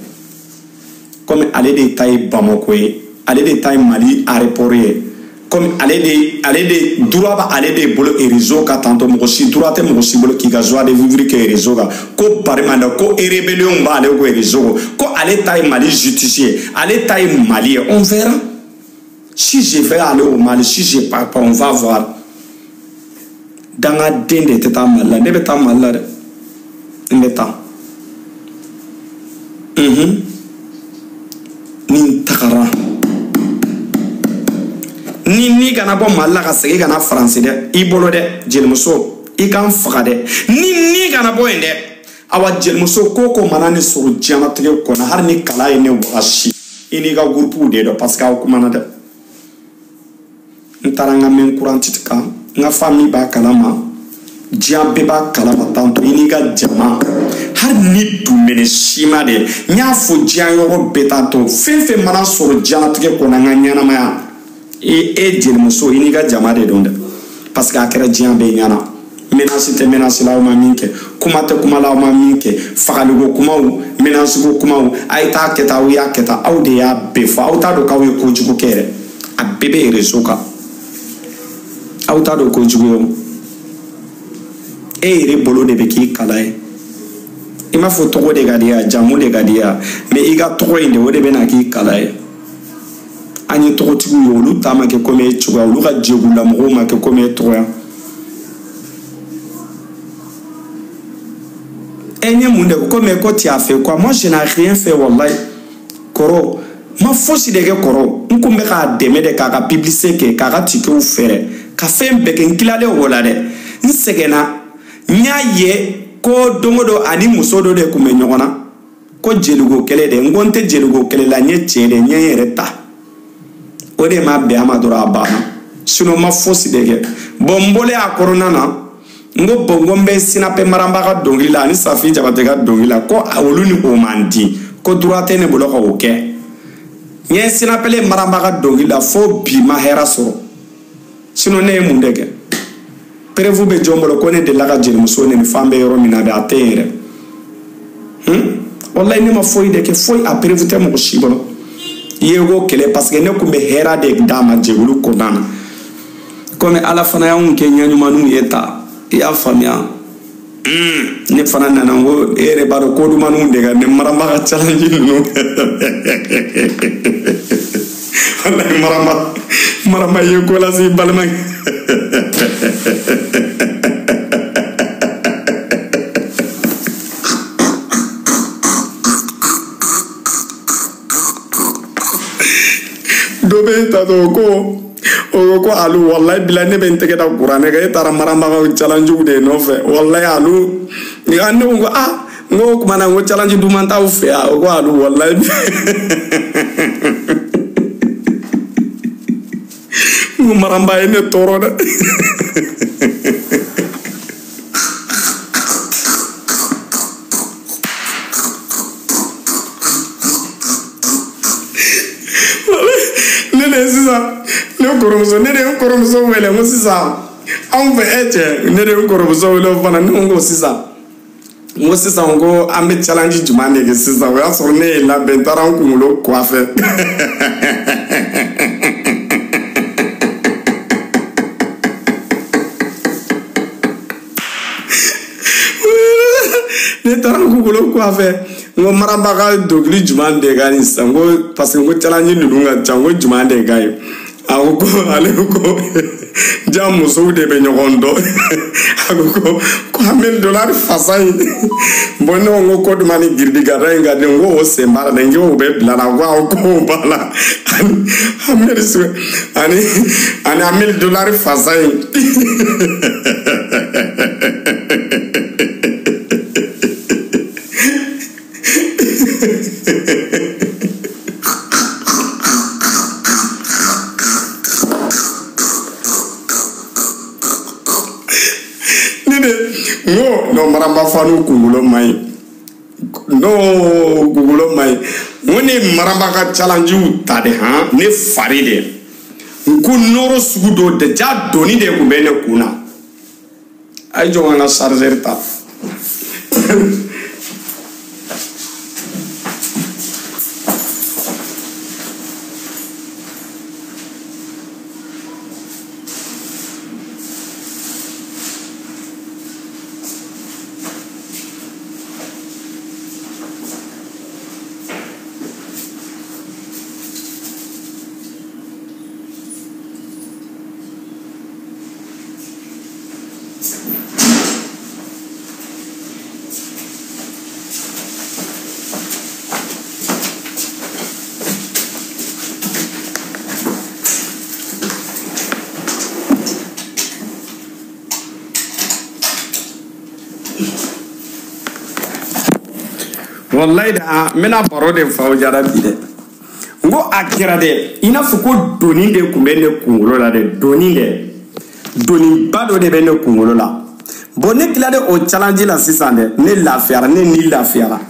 [SPEAKER 1] comme ale de ta ye Bamako ye ale de ta ye Mali aéroport ye comme ale de droit b'a ale de bolo réseau ka tantɔ mɔgɔ si droit tɛ mɔgɔ si bolo k'i ka joie de vivre kɛ réseau kan ko barimanda ko rébellion b'ale ko réseau ko ale ta ye Mali justice ye ale ta ye Mali ye on verra si je vais aller au Mali si je pars pas on va voir dangaden de tɛ taa Mali la ne bɛ taa Mali la dɛ n bɛ taa ni n tagara ni kana bɔ Mali la ka segin ka na Faransi dɛ i bolo dɛ jelimuso i k'an faga dɛ ni kana bɔ yen dɛ awa jelimuso ko mana ni sɔrɔ diɲɛlatigɛ kɔnɔ hali ni kala ye ne wagasi i n'i ka groupe de dɔn parce que aw kumana dɛ n taara n ka mɛn kurantiti kan n ka famille b'a kalama diɲɛ bɛɛ b'a kalama tantɔ i n'i ka jama hali ni dumuni sima de n y'a fɔ diɲɛ yɔrɔ bɛɛ tantɔ fɛn fɛn mana sɔrɔ diɲɛlatigɛ kɔnɔ n ka ɲɛnamaya e jelimuso i n'i ka jama de don dɛ parce que a kɛra diɲɛ bɛɛ ɲɛna menace tɛ menace la aw ma min kɛ kuma tɛ kuma la aw ma min kɛ fagaliko kumaw menace ko kumaw a ye taa kɛ tan aw y'a kɛ tan aw de y'a bɛɛ fɔ aw t'a dɔn k'aw ye kojugu kɛ yɛrɛ a bɛɛ bɛ réseau kan aw t'a dɔn kojugu ye o e yɛrɛ bolo de bɛ k'i kala ye i m'a fɔ tɔgɔ de ka di ya jamu de ka di ya mais i ka tɔgɔ in de o de bɛ na k'i kala ye an ye tɔgɔtigiw ye olu ta ma kɛ komi e cogoya olu ka jɛkula mɔgɔw ma kɛ komi e tɔgɔya Comme tu as fait quoi? Moi, je n'ai rien fait, wallahi. Koro, ma fausse de Koro, on peut me démer de caca publicité, caca tike ou faire, café mbeke nkilade wolade, nsegena, nyaye, ko domodo ani musodo de kumenyona, ko jelugo kele de, ngonte jelugo kele la nye chede, nye reta. Ode ma be amadora abana, sinon ma fausse de bombole a corona na. Ngo bongombe sinape marambaka dongila ni safi jabatega dongila ko awolu ni omandi ko droite ne boloko oke nye sinapele marambaka dongila fo bi mahera so sino ne mundeke prevu be jombolo ko ne de laga jeni musone ni fambe yoro mina be atere wallahi ne ma foi de ke foi a prevu te mo shibolo yego kele parce que ne kumbe hera de dama jegulu konana comme ala fana ya unke nyanyu manu yeta ya famia ne fana nana ngo ere baro ko du manu de ga ne maramba ka challenge no wallahi maramba ye ko la si balma dobe ta do ko ko alu wallahi bilane ben tege da qur'ane ga tara maramba ga challenge de no fe wallahi alu ni ande ngo ngo kuma na ngo challenge du man ta u fe ko alu wallahi ngo maramba ene toro da nene sisa ne koromso nene koromso wele ngo sisa on fait eche nene koromso wele fana ngo sisa ngo ambe challenge jumane ke sisa wa so ne la bentara nkumulo kwa fe ne taran nkumulo kwa fe ngo maramba ga dogli jumande ga ni sango parce que ngo challenge nunga chango jumande ga yo ago aleko jamu so de be nyogondo ago ko $1,000 fasai bono ngo ko de mani girdi ga renga de ngo o sembara de ngo be blana wa ko bala ani $1,000 fasai no maramba fanu kungulo mai no kungulo mai woni maramba ka challenge utade ha ne faride nkunoro sugudo de ja doni de ku bene kuna ay jongana charger ta wallahi da mena baro de fawo jarabi de ngo akira de ina fuko doni de kumbene kungulo la de doni bado de bene kungulo la bonne klade o challenge la sisande ne la fiara ne ni la fiara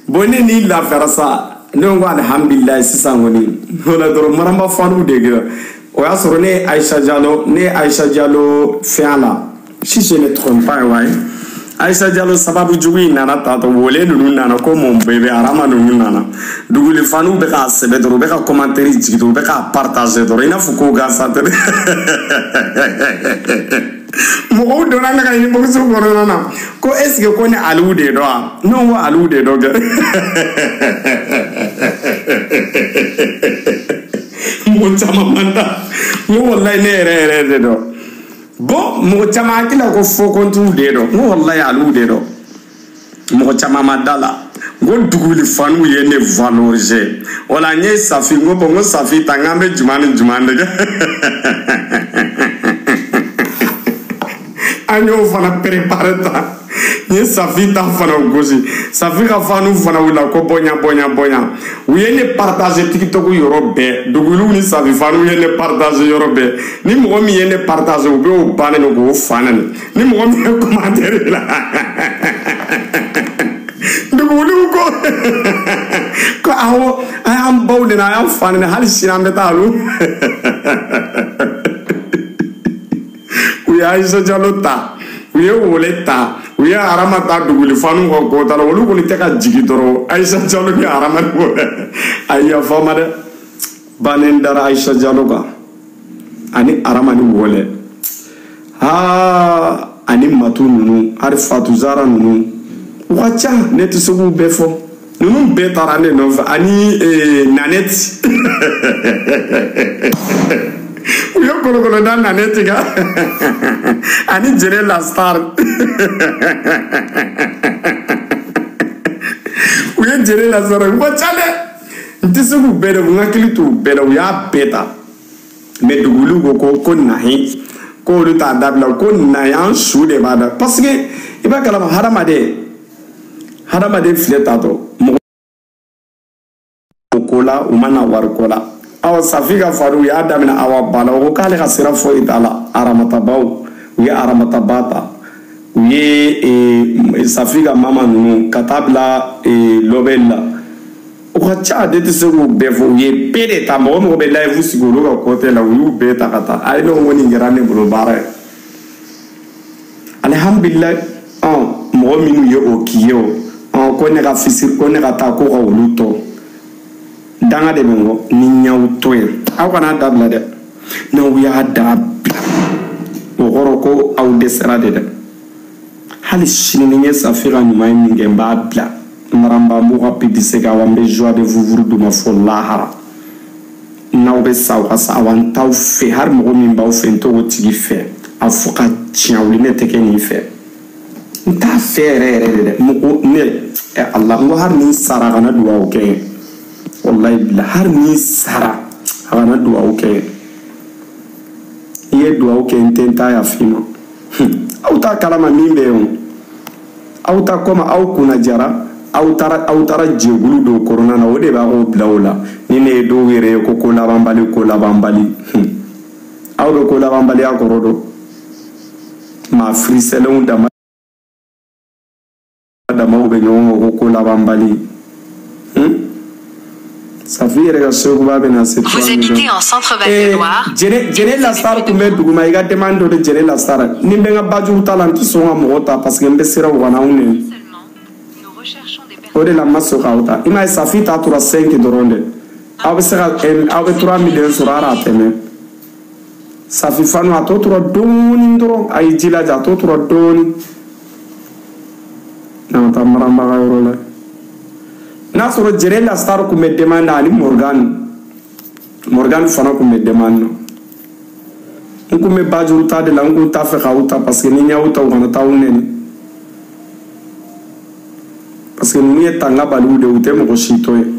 [SPEAKER 1] bonne ni la fiara sa ne ngo alhamdulillah sisango ni wala doro maramba fanu de gira o ya soro ne Aisha Diallo fiala si je ne trompe pas ouais Aisha Diallo sababu jugi nana tato wole nunu nana ko mon bébé arama nunu nana duguli fanu be ka sebe doro be ka commentaire jigito be ka partager doro ina fuko ga santere mo do na ka ni mo so ko nana ko est-ce que ko ne alude do non wa alude do ga mo chama manda mo wallahi ne re do bon mo chama kila ko fo kontu de do mo wallahi alu de do mɔgɔ caman ma da la n ko duguli faniw ye ne valoriser o la n ye Safi n ko bon n ko Safi ta n k'an bɛ juma ni juma de kɛ an y'o fana préparer ta n ye Safi ta fana gosi Safi ka faniw fana wulila ko bonya u ye ne partager TikTok yɔrɔ bɛɛ duguliw ni Safi faniw ye ne partager yɔrɔ bɛɛ ni mɔgɔ min ye ne partager u bɛ o bannen k'o fanen ni mɔgɔ min ye commentaire la duguliw ko awɔ an y'an baw de na an y'an fa de na hali sini an bɛ taa olu u ye Aisha Jalo ta u ye Wole ta u ye Arama ta duguli faniw ka kota la olu kɔni tɛ ka jigin dɔrɔn Aisha Jalo ni Arama a yafa ma dɛ bannen dara Aisha Jalo kan ani Arama ni Wole ani Matu ninnu hali Fatu Zara ninnu u ka ca ne tɛ se k'u bɛɛ fɔ ninnu bɛɛ taara ne nɔfɛ ani Nanette u ye kolokolo da Nanette kan ani Jere la Star u ye Jere la Star u ka ca dɛ n tɛ se k'u bɛɛ dɛ n hakili t'u bɛɛ la u y'a bɛɛ ta mais duguliw ko nahi ko olu t'a dabila ko nahi an su de b'a da parce que i b'a kalama hadamaden filɛ tatɔ mɔgɔ ko la u mana wari ko la aw Safi ka fari u y'a daminɛ Awa Ba la o ko k'ale ka sira foyi t'a la Aramatabaw u ye Aramataba ta u ye Safi ka mama ninnu ka taa bila Lobel la o ka ca de tɛ se k'u bɛɛ fɔ u ye bɛɛ de ta mɔgɔ mɔgɔ bɛ live sigi olu ka côté la u y'u bɛɛ ta ka taa a ye ne ko nin kɛra ne bolo baara ye alihamdulilayi mɔgɔ minnu ye o k'i ye o ko ne ka fisiri ko ne ka taa ko ka olu tɔ danga de bɛ n kɔ ni ɲaw to yen aw kana dabila dɛ n'aw y'a da bila o kɔrɔ ko aw dɛsɛra de dɛ hali sini ni n ye Safi ka ɲuman ye min kɛ n b'a bila Marambamu ka pibise ka an bɛ joie de vivre d'u ma fɔ lahara n'aw bɛ sa aw ka sa aw an t'aw fɛ hali mɔgɔ min b'aw fɛ n t'o tigi fɛ a fɔ ka tiɲɛ wuli ne tɛ kɛ nin fɛ n t'a fɛ yɛrɛ yɛrɛ de dɛ mɔgɔ ne Allah n ko hali ni n sara a kana dugawu kɛ n ye wallahi bila hali ni n sara a kana dugawu kɛ n ye i ye dugawu kɛ n tɛ n ta yafa i ma aw t'a kalama min bɛ yen o aw ta komi aw kunna jara aw taara jɛkulu dɔw kɔnɔna na o de b'a k'o bila o la ni ne ye dɔw yɛrɛ ye ko labanbali aw bɛ ko labanbaliya kɔrɔ dɔn maa firisɛlɛnw damaw bɛ ɲɔgɔn ko labanbali Safi yɛrɛ ka seguba bɛ na se 3 millions Jene la Star tun bɛ duguma i ka demande dɔ de Jene la Star ni n bɛ n ka bajugu ta la n tɛ sɔn ka mɔgɔ ta parce que n bɛ siran u kana anw nɛni o de la n ma sɔn k'aw ta i m'a ye Safi ta tora 5 dɔrɔn dɛ aw bɛ se ka aw bɛ 3 millions sɔrɔ hali a tɛmɛ Safi fanu a tɔ tora dɔɔni dɔrɔn a y'i jilaja a tɔ tora dɔɔni n'an taa Maramba ka yɔrɔ la n'a sɔrɔ Jere la Star tun bɛ demande ani Morgan fana tun bɛ demande na n kun bɛ bajuru ta de la n kun t'a fɛ k'aw ta parce que ni n y'aw ta u kana taa aw nɛni parce que ninnu ye tanga baliw de u tɛ mɔgɔ si to ye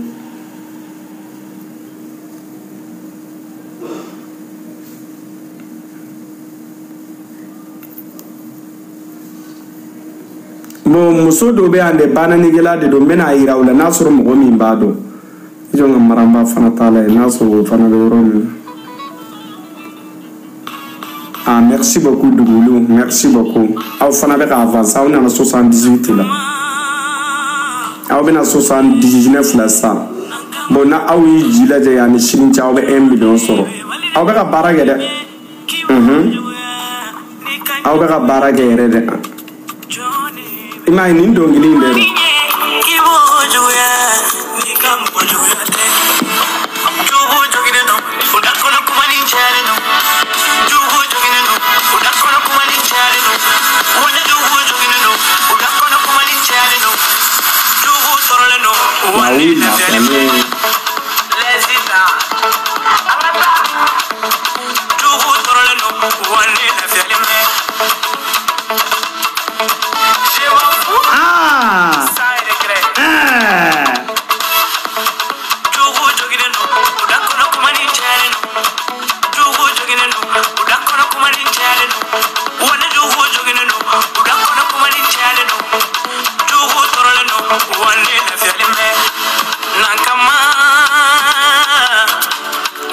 [SPEAKER 1] bon muso dɔ bɛ yan de bananigɛla de don n bɛna yira u la n'a sɔrɔ mɔgɔ min b'a dɔn i jɔ n ka Maramba fana t'a la yen n'a sɔrɔ o fana bɛ yɔrɔ min na merci beaucoup duguliw merci beaucoup aw fana bɛ ka avancer aw nana 78 la aw bɛna 79 la sisan bon na aw y'i ji lajɛ yan ni sini cɛ aw bɛ 1 million sɔrɔ aw bɛ ka baara kɛ dɛ aw bɛ ka baara kɛ yɛrɛ dɛ i m'a ye nin dɔnkili in bɛɛ dɔn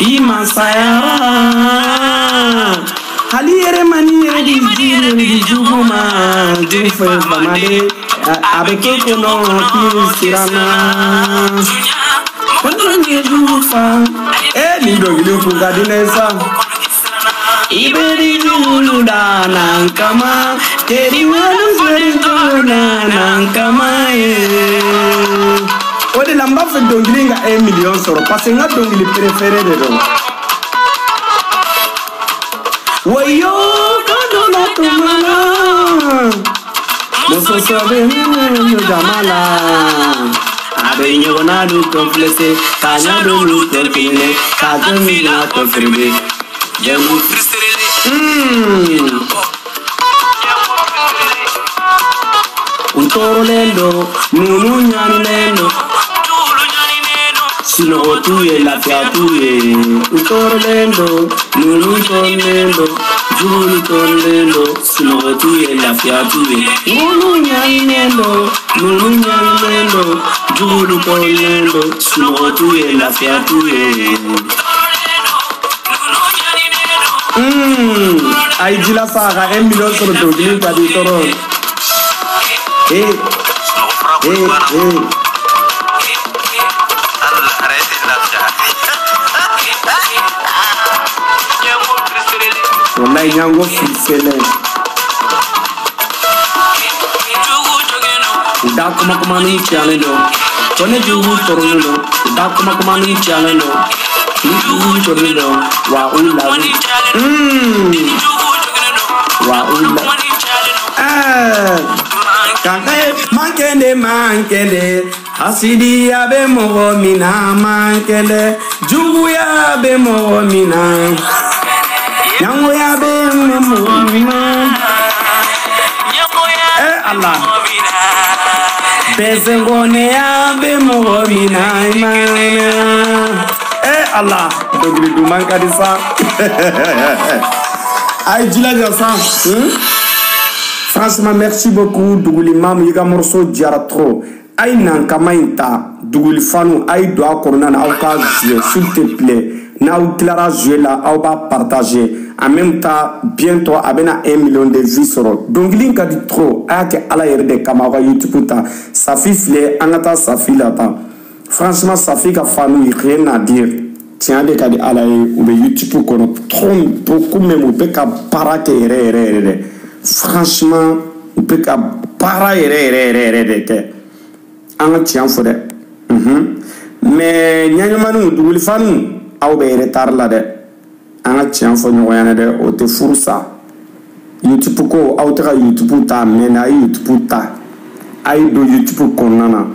[SPEAKER 3] Imasayara Haliere maniere di dire di giuguma di famade avec kono sirana quando ni jufa ni dogili ku gadinesa iberi luluda nankama teri wanu zerina nankama ode lamba fe dogili nga 1 million soro parce que nga dogili préféré de do Wayo kadola tumala Moso sobe nyo jamala Abe nyo na du komplese Kanya do lu konfine Kaja mi na konfirme Jemu fristerele Untoro lendo Nunu nyani lendo Sino otuye la fiatuye Utoro lendo Nunu ton lendo Julu ton lendo Sino otuye la fiatuye Nunu nyani lendo Nunu nyani lendo Julu ton lendo Sino otuye la fiatuye Ay jila faga 1 million sur dogili padi toro Wallahi nyango fisele da kuma ni challenge tone jugu torolo da kuma ni challenge ni jugu torolo wa ulla kankaye mankende hasidi ya be mogo mina mankende jugu ya be mogo mina Yango ya be mumina Allah Bezengone ya be mumina Allah dogli du manka di sa Ay jila ja sa Franchement merci beaucoup duguli mam yiga morceau diara trop ay nan kamainta duguli fanu ay do akorna na auka s'il te plaît na ou clara jouer là au va partager en même temps bientôt abena 1 million de vues sur donc link a dit trop ake ala yere de kamawa YouTube ta safi fle anata safi la ta franchement safi ka fanu rien à dire tiens de kadi ala ou YouTube kono trop beaucoup même ou peut ka para ke re franchement ou peut ka para re ke anga tiens fo de mais nyanyamanu duguli fanu aw be retard la de anga tiens fo nyoyana de o te fursa YouTube ko aw ta YouTube ta mena YouTube ta ay do YouTube ko nana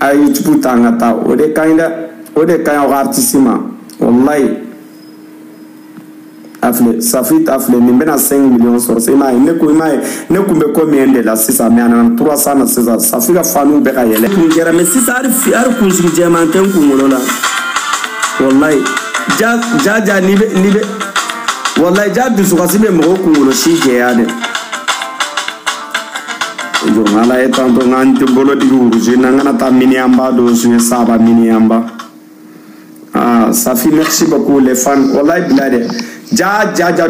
[SPEAKER 3] ay YouTube ta ngata o de kanya artiste wallahi afle safit afle nimbena 5 millions sur c'est mai ne kumbe combien de la c'est ça mais en 300 na c'est ça safika fanu be ka yele ngera mais si ça ar kunsi diamanten kumulola wallahi ja nibe wallahi ja du sukasibe mo kumulo shike yade jo mala etanto ngante bolo diguru nangana ta mini amba do su saba mini amba Safi merci beaucoup les fans wallahi bilade ja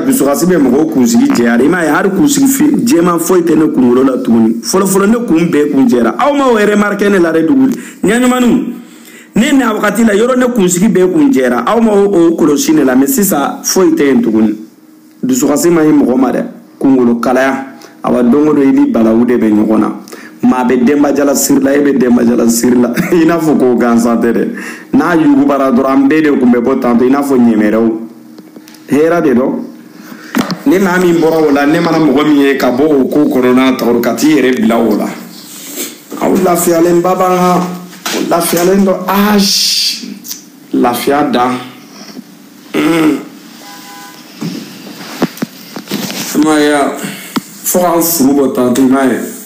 [SPEAKER 3] du sukasibe mo kunsigi jeyare ima har kunsigi fi jema foite ne kumulo la tuni folo ne kumbe kunjera aw ma were marqué ne la reduguli nyanyamanu ne na wakati la yoro ne kunsigi be kunjera aw ma o kolosine la mesisa foite entuguni du sukasima yi mo made kungulo kalaya awa dongo do ili balawude be nyogona ma be demba jala sirla ebe demba jala sirla ina fo ko gansa tere na yugo bara dorambe de kumbe botanto ina fo nyemereo hera de do ne mami mboro wala ne mana mo gomi ka bo ko corona to kati ere bila wala awla fi alen baba la fi alen do ash la fiada maya fora furu botanto mai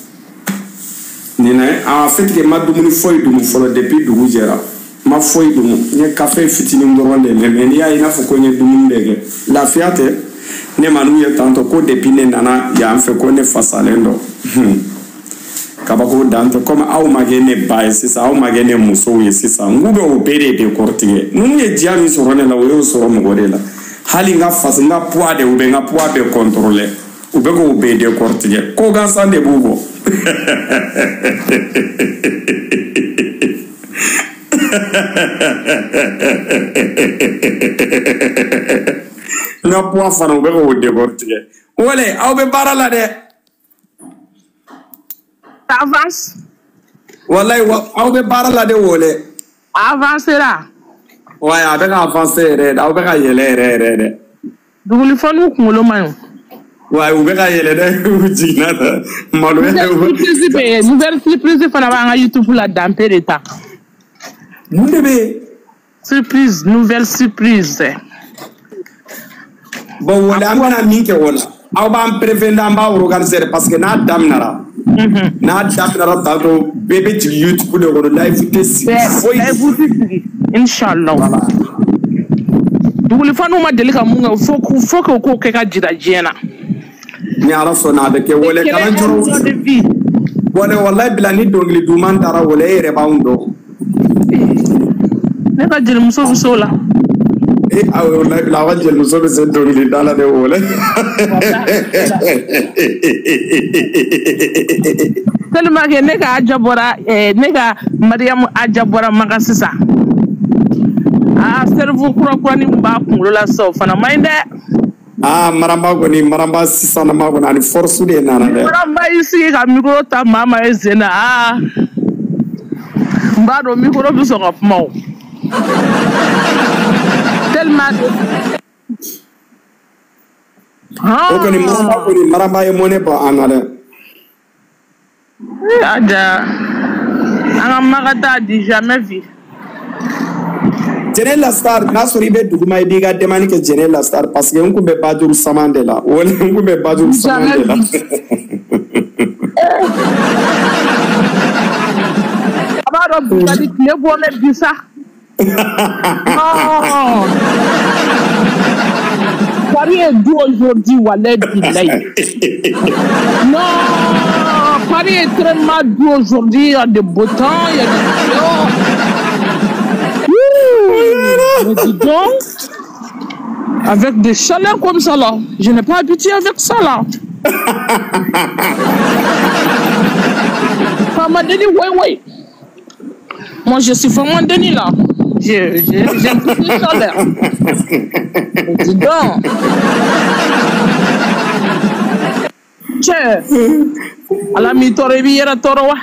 [SPEAKER 3] nina a fait que ma dumuni foi dumu folo depuis dugu jera ma foi dumu ne café fitini ndorande mais ni ya ina foko ne dumu ndege la fiate ne manu ya tanto ko depuis ne nana ya anfe ko ne fasalendo kabako danto comme aw magene baye sisa aw magene muso ye sisa ngube o bere de kortige nunu ye dia mi soro ne la o yo soro mo la hali nga fas nga poids de ube nga poids be contrôler ube ko be de kortige ko ga sande bugo nga poids fana ube ko de kortige wole aw be barala de
[SPEAKER 2] avance
[SPEAKER 3] wallahi aw be barala de wole
[SPEAKER 2] avance là
[SPEAKER 3] ouais avec avancer red aw be ka yele red
[SPEAKER 2] duguli fanu kungolo man
[SPEAKER 3] ouais ube ka yele de jina malo
[SPEAKER 2] nouvelle surprise fana ba nga YouTube la damper eta
[SPEAKER 3] munde be
[SPEAKER 2] surprise nouvelle surprise
[SPEAKER 3] bon wala amana minke wala aw ba prévendre amba organiser parce que na damnara na damnara tato bebe ci YouTube de ko live test
[SPEAKER 2] inshallah duguli fanu ma delika munga fo ko ke ka jira jena
[SPEAKER 3] ni ala sona be ke wala kala joro wala wallahi bilani dongli du man dara wala ere baundo
[SPEAKER 2] ne ka jël muso sola
[SPEAKER 3] aw wallahi bila wajel muso be sen dongli dala de wala
[SPEAKER 2] tellement que ne ka ajabora ne ka Mariam ajabora magasisa cerveau kura ni mba kungulo la so fana mainde
[SPEAKER 3] maramba ko ni maramba sisana ma ko ni force de nana de
[SPEAKER 2] maramba isi ka micro ta mama ezena mbado micro bi so ko mo tellement
[SPEAKER 3] ko ni maramba e mone ba anale
[SPEAKER 2] ada anga magata di jamais vu
[SPEAKER 3] Jenel la star nasuri be duguma idiga demani ke Jenel la star parce que on be bajur samandela wala on be bajur samandela
[SPEAKER 2] abaro bali le bole bisa Paris est doux aujourd'hui wala billahi non Paris est très doux aujourd'hui, il y a de beau temps, il y a de dis donc, avec des chaleurs comme ça là, je n'ai pas habitué avec ça là. Ça m'a donné, ouais. Moi je suis vraiment Denis là. J'aime plus les chaleurs. Dis donc. Tiens, ala mi tore bi yera toro wa.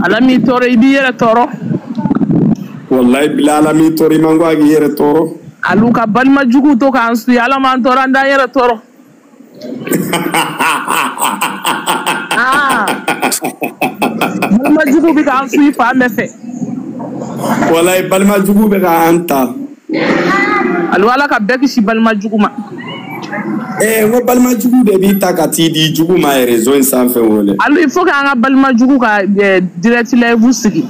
[SPEAKER 2] Ala mi tore bi yera toro.
[SPEAKER 3] Wallahi bila ala mi tore mango agi yera toro.
[SPEAKER 2] Alu ka balma jugu to ka ansu ala man toro nda yera toro. Balma jugu bi ka ansu fa mefe.
[SPEAKER 3] Wallahi balma jugu be ka anta.
[SPEAKER 2] Alu ala ka beki si balma jugu ma.
[SPEAKER 3] Ngo balma jugu de bi takati di jugu ma réseau sans fait wole.
[SPEAKER 2] Alors il faut que balma jugu ka direct live sigi.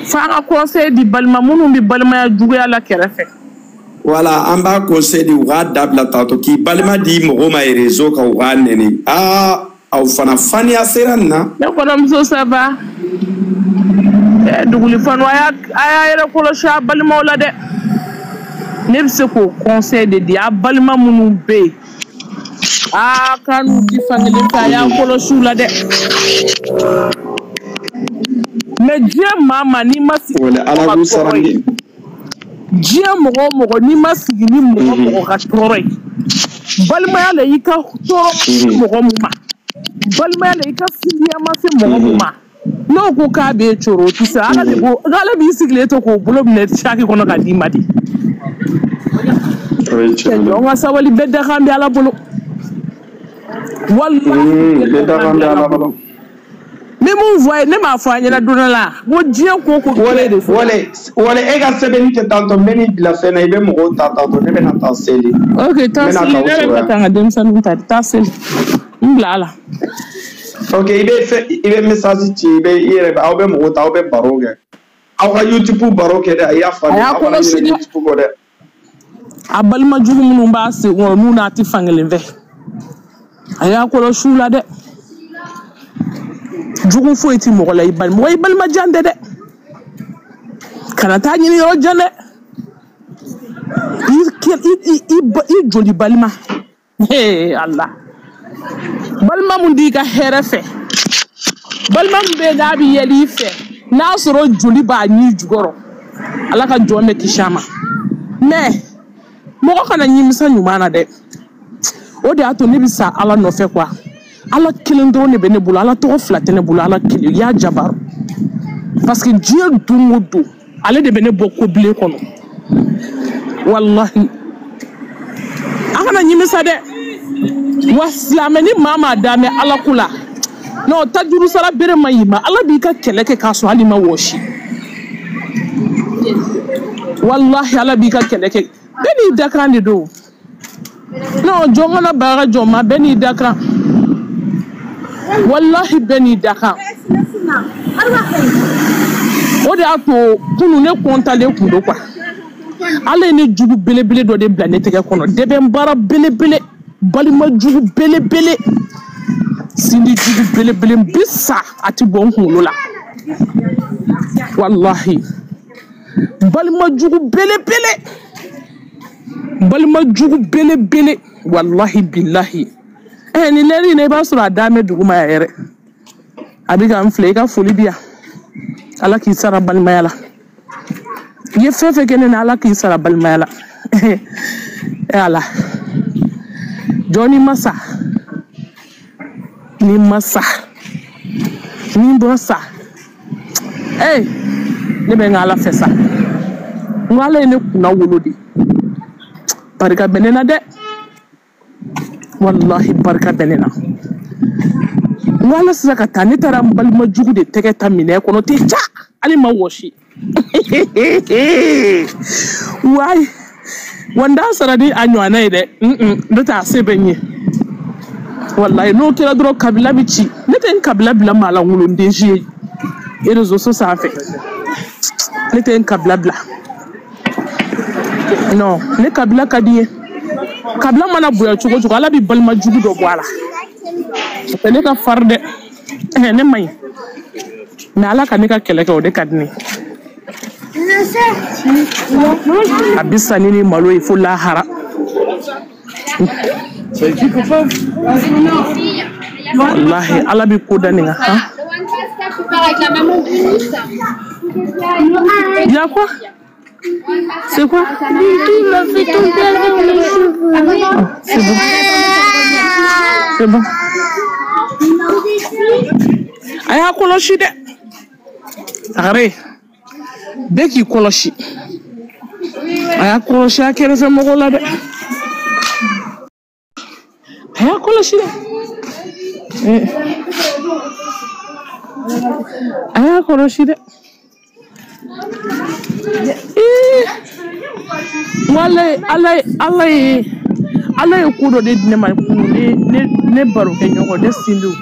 [SPEAKER 2] Fa nga conseil di balma munu bi balma jugu ala kerefe.
[SPEAKER 3] Voilà, en bas conseil di wa dabla tato ki balma di mo ma réseau ka wa neni. Au fana fani aseranna.
[SPEAKER 2] Ya ko dam so ça va. Duguli fan wa ya ere ko lo sha balma wala de. Ne bɛ se k'o conseil de di a balima minnu bɛ yen k'an n'u di fankelen fɛ a y'an kɔlɔsi u la dɛ mais diɲɛ maa n'i ma sigi diɲɛ mɔgɔ o mɔgɔ n'i ma sigi ni mɔgɔ ka tɔɔrɔ ye balimaya la i ka tɔɔrɔ mɔgɔ min ma balimaya la i ka filiya ma se mɔgɔ min ma n'o ko k'a b'e coro o tɛ se ala b'i sigilen to k'o bolo minɛ saki kɔnɔ k'a d'i ma de. On va savoir les bêtes de à la bolo. Wallah. Mais mon voix, ne m'a fait la donne là. Mon Dieu, quoi.
[SPEAKER 3] Wale, ega sebeni ke tanto meni la fena ibe mo tanto ne bena tanseli.
[SPEAKER 2] Ok, tanseli ne bena tanga dem san muta tanseli. Mblala.
[SPEAKER 3] Ok, ibe message ti ibe ire ba obe mo ta obe baroge. Awa YouTube baroge da ya fa.
[SPEAKER 2] Ya ko sini. a balima jugu minnu b'a se wɔrɔ n'u n'a ti fankelen fɛ a y'a kɔlɔsi la dɛ jugu foyi ti mɔgɔ la i balima jan tɛ dɛ kana taa ɲini yɔrɔ jan dɛ i joli balima Allah balima mun di ka hɛrɛ fɛ balima mun bɛ n'a bɛ yɛlɛ i fɛ n'a sɔrɔ joli b'a ɲi jukɔrɔ Ala ka jɔn bɛ kisi a ma mais mɔgɔ kana ɲimisa ɲuman na dɛ o de y'a to ne bɛ sa Ala nɔfɛ quoi Ala kelen dɔrɔn de bɛ ne bolo Ala tɔgɔ fila tɛ ne bolo Ala kelen i y'a jabaru parce que diɲɛ don o don ale de bɛ ne bɔ ko bilen kɔnɔ wallahi a kana ɲimisa dɛ wa silamɛ ni maa maa da mɛ Ala ko la non ta juru sara bere ma y'i ma Ala b'i ka kɛlɛ kɛ k'a sɔrɔ hali ma wɔsi wallahi Ala b'i ka kɛlɛ kɛ bɛɛ n'i dakan de don non jɔn kana baga jɔn ma bɛɛ n'i dakan wallahi bɛɛ n'i dakan o de y'a to kunu ne kɔntalen kun don quoi Ala ye ne jugu belebele dɔ de bila ne tɛgɛ kɔnɔ dɛbɛn baara belebele balima jugu belebele sindi jugu belebele bi sa a ti bɔ n kunkolo la wallahi balima jugu belebele wallahi billahi ni lɛri ne i b'a sɔrɔ a da mɛ duguma yɛrɛ a bɛ ka n filɛ i ka foli di yan Ala k'i sara balimaya la i ye fɛn fɛn kɛ ne na Ala k'i sara balimaya la Ala jɔn ni masa ni bɔ sa ne bɛ n ka Ala fɛ sa n ko Ala ye ne kunna wolo de barika bɛ ne na dɛ wallahi barika bɛ ne na n ko Ala sisan ka taa ne taara n balima jugu de tɛgɛ ta minɛ kɔnɔ ten ca hali ma wɔsi wayi wanda sara ni a ɲɔgɔnna ye dɛ ne t'a se bɛ n ye wallahi n'o kɛra dɔrɔn kabila bɛ ci ne tɛ n kabila bila maa la wolonden si ye réseau so sanfɛ ne tɛ n kabila bila non ne kabila ka di n ye kabila mana bonya cogo cogo Ala bɛ balima jugu dɔ bɔ a la tɛ ne ka fari dɛ ne ma ɲi mais Ala ka ne ka kɛlɛ kɛ o de ka di ne a bɛ sa ni malo ye fo lahara wallahi Ala bɛ ko da nin kan il y a quoi? C'est quoi?
[SPEAKER 4] Il m'a fait tomber avec mes cheveux.
[SPEAKER 2] C'est bon. C'est bon. A y'a kɔlɔsi dɛ Agare bɛɛ k'i kɔlɔsi a y'a kɔlɔsi a kɛrɛfɛ mɔgɔw la dɛ a y'a kɔlɔsi dɛ a y'a kɔlɔsi dɛ Ala ye ko dɔ de di ne ma ne baro kɛ ɲɔgɔn ne sindiw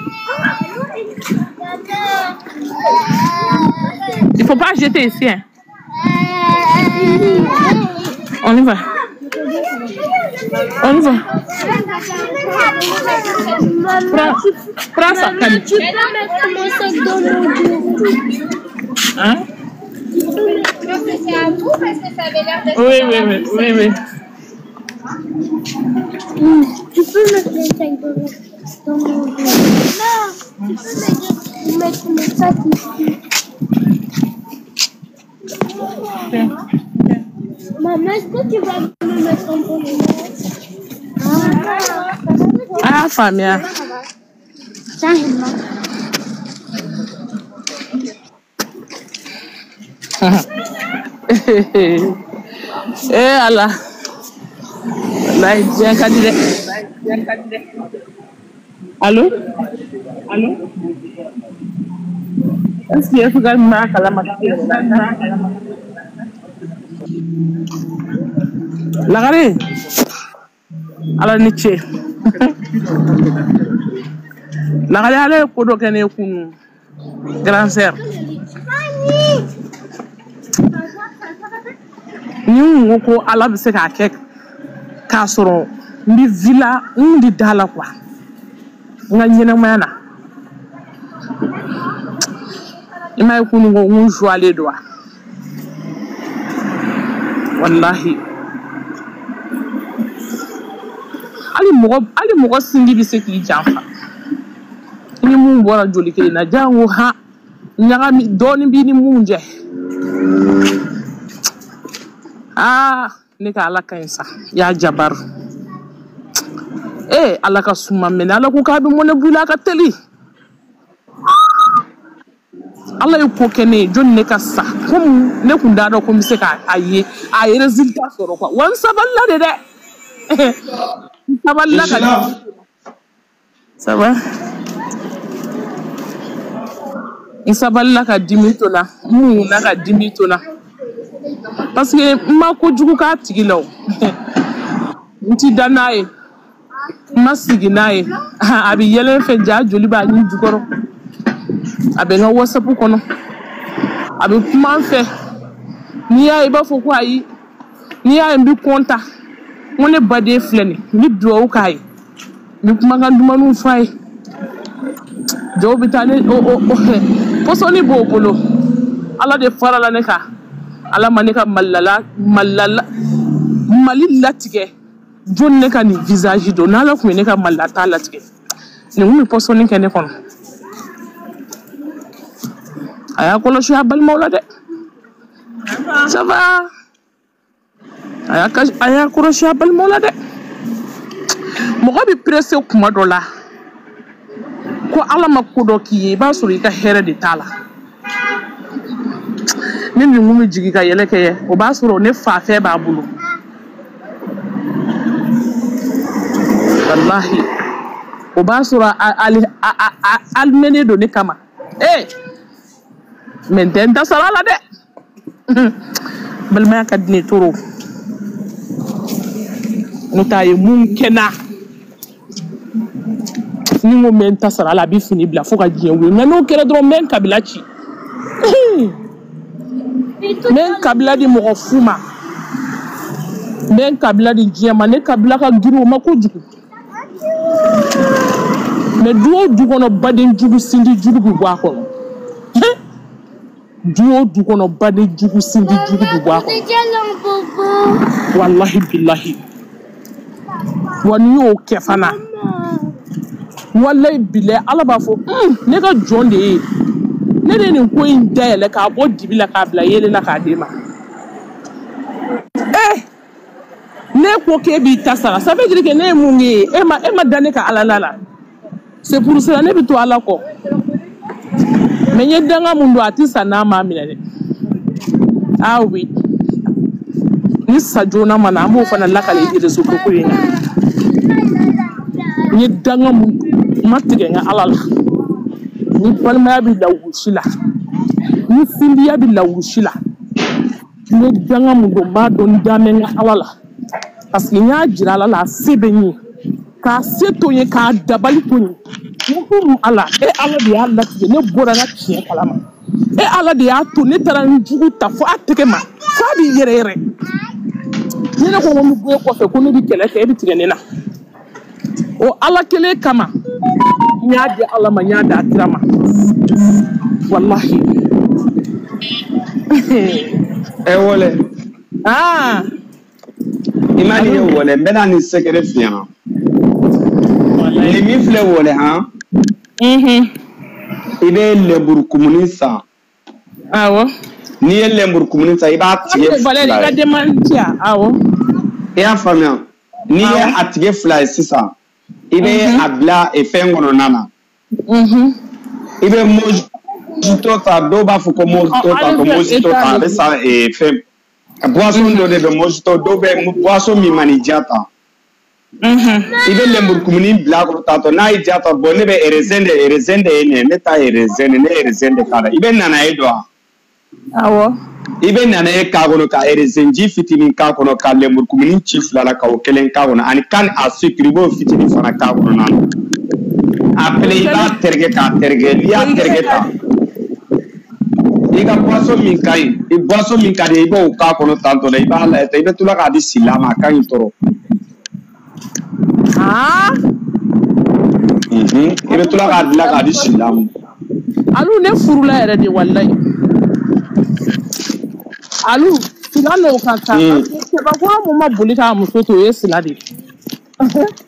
[SPEAKER 2] il faut pas jeter ici hein. On y va prends ça Camille.
[SPEAKER 4] Tu peux mettre mon sac dans mon dos.
[SPEAKER 2] Hein?
[SPEAKER 5] C'est à vous parce que ça avait l'air d'être...
[SPEAKER 2] Oui.
[SPEAKER 4] Tu peux mettre le sac dans mon dos. Non, tu peux mettre le sac ici. Maman, est-ce que tu vas me mettre en bon moment?
[SPEAKER 2] Ah, famille.
[SPEAKER 4] Ça,
[SPEAKER 2] Allah. Là, bien candidat. Allô? Est-ce qu'il y a tout le monde à la matière? Lagare. Ala ni ce. Lagare ala ko do kene kunu. Grand sœur. Ni ko ala bɛ se k'a kɛ k'a sɔrɔ n bɛ villa n de da la quoi n ka ɲɛnɛmaya na i m'a ye kunun ko n joilen don wa wallahi hali mɔgɔ sinji bɛ se k'i janfa ni mun bɔra joli kelen na jango ha ɲagami dɔɔnin b'i ni mun jɛ ne ka ala ka ɲi sa y'a jabaru ala ka suma mɛnɛ ala ko k'a bɛ mɔnɛ bula a ka teli ala ye ko kɛ ne ye jɔnni ne ka sa komi ne kun t'a dɔn ko n bɛ se k'a ye a ye résultat sɔrɔ quoi wa n sabalila de dɛ n sabalila ka ça va n sabalila ka dimi to na n muɲuna ka dimi to na parce que n ma kojugu k'a tigi la o n ti da n'a ye n ma sigi n'a ye a bɛ yɛlɛ n fɛ ja joli b'a ɲi jukɔrɔ a bɛ n ka whatsapp kɔnɔ a bɛ kuma n fɛ n'i y'a ye i b'a fɔ ko ayi n'i y'a ye n bɛ content n ko ne baden filɛ nin n bɛ dugawu k'a ye n bɛ kumakan dumanw fɔ a ye jɔw bɛ taa ne pɔsɔni b'o bolo ala de farala ne kan ala ma ne ka mali latigɛ jɔn ne ka nin visage dɔn n'ala tun ye ne ka malilata latigɛ nin kun bɛ pɔsɔni kɛ ne kɔnɔ a y'a kɔlɔsi a balimaw la dɛ ça va a y'a kɔlɔsi a balimaw la dɛ mɔgɔ bɛ pressé kuma dɔ la ko ala ma ko dɔ k'i ye i b'a sɔrɔ i ka hɛrɛ de t'a la ni nin kun bɛ jigin ka yɛlɛ kɛ ye o b'a sɔrɔ ne fa fɛn b'a bolo wallahi o b'a sɔrɔ alimɛnen don ne kama mɛ n tɛ n da sara la dɛ balimaya ka di ne toro n'o tɛ a ye mun kɛ n na ni n ko n bɛ n ta sara la a bɛ fini bila fo ka diɲɛ wuli mɛ n'o kɛra dɔrɔn n bɛ n kabila ci n bɛ n kabila di mɔgɔ fu ma n bɛ n kabila di diɲɛ ma ne kabila ka girin o ma kojugu mɛ du o du kɔnɔ baden jugu sinji jugu bɛ bɔ a kɔnɔ du o du kɔnɔ baden jugu sinji jugu bɛ bɔ a kɔnɔ walahi bilahi wa n'i y'o kɛ fana walayi bilayi ala b'a fɔ ne ka jɔn de ye ne de nin ko in dayɛlɛ k'a bɔ dibi la k'a bila yelen na k'a d'e ma ne ko k'e b'i ta sara ça veut dire que ne ye mun ye e ma da ne ka ala la c'est pour cela ne bɛ to ala kɔ mais n ye danga mun don a tɛ sa n'a m'a minɛ dɛ oui ni sa joona ma na an b'o fana lakale réseau ko in na n ye danga mun don ma tigɛ n ka ala la ni balimaya bɛ lawusi la ni sindiya bɛ lawusi la n ye danga mun don n b'a dɔn n da mɛ n ka ala la parce que n y'a jira ala la a se bɛ n ye k'a se to n ye k'a dabali to n ye n ko ala ala de y'a latigɛ ne bɔra n ka tiɲɛ kalama ala de y'a to ne taara n jugu ta fo a tɛgɛ ma fo a bɛ yɛrɛ yɛrɛ ni ne ko n bɛ bɔ e kɔfɛ ko ne bɛ kɛlɛ kɛ e bɛ tigɛ ne na o ala kelen kama n y'a di ala ma n y'a di a kira ma wallahi
[SPEAKER 3] wole imani ye wole n bɛna nin secret f'i ɲɛna nin min filɛ wole i bɛ lenburukumuni san awɔ n'i ye lenburukumuni san i b'a tigɛ fila ye i y'a faamuya n'i ye a tigɛ fila ye sisan i bɛ a bila fɛn kɔnɔna na i bɛ mojito ta dɔw b'a fɔ ko mojito ta ko mojito ta a bɛ san fɛn boisson dɔ de bɛ mojito dɔw bɛ boisson min man di ja ta i bɛ lenburukumuni bila a kɔrɔ tantɔ n'a ye ja ta bɔn ne bɛ raisin de ye nin ye ne ta ye raisin de ne ye raisin de k'a la i bɛ nanaye dɔn wa awɔ i bɛ nanaye k'a kɔnɔ ka raisin ji fitinin k'a kɔnɔ ka lenburukumuni ci fila la ka o kelen k'a kɔnɔ ani kan a sucre i b'o fitinin fana k'a kɔnɔna na après i b'a tereke k'a tereke n'i y'a tereke ta i ka boisson min ka ɲi boisson min ka di i b'o k'a kɔnɔ tantɔ la i b'a layɛ ta i bɛ tila k'a di sila ma a ka ɲi tɔrɔ
[SPEAKER 2] Ah.
[SPEAKER 1] Il est tout là à dire
[SPEAKER 2] Alou ne furula yɛrɛ de wallahi. Alou sila n'o ka kan. Cɛbakɔrɔ mun ma boli k'a muso to o ye sila de.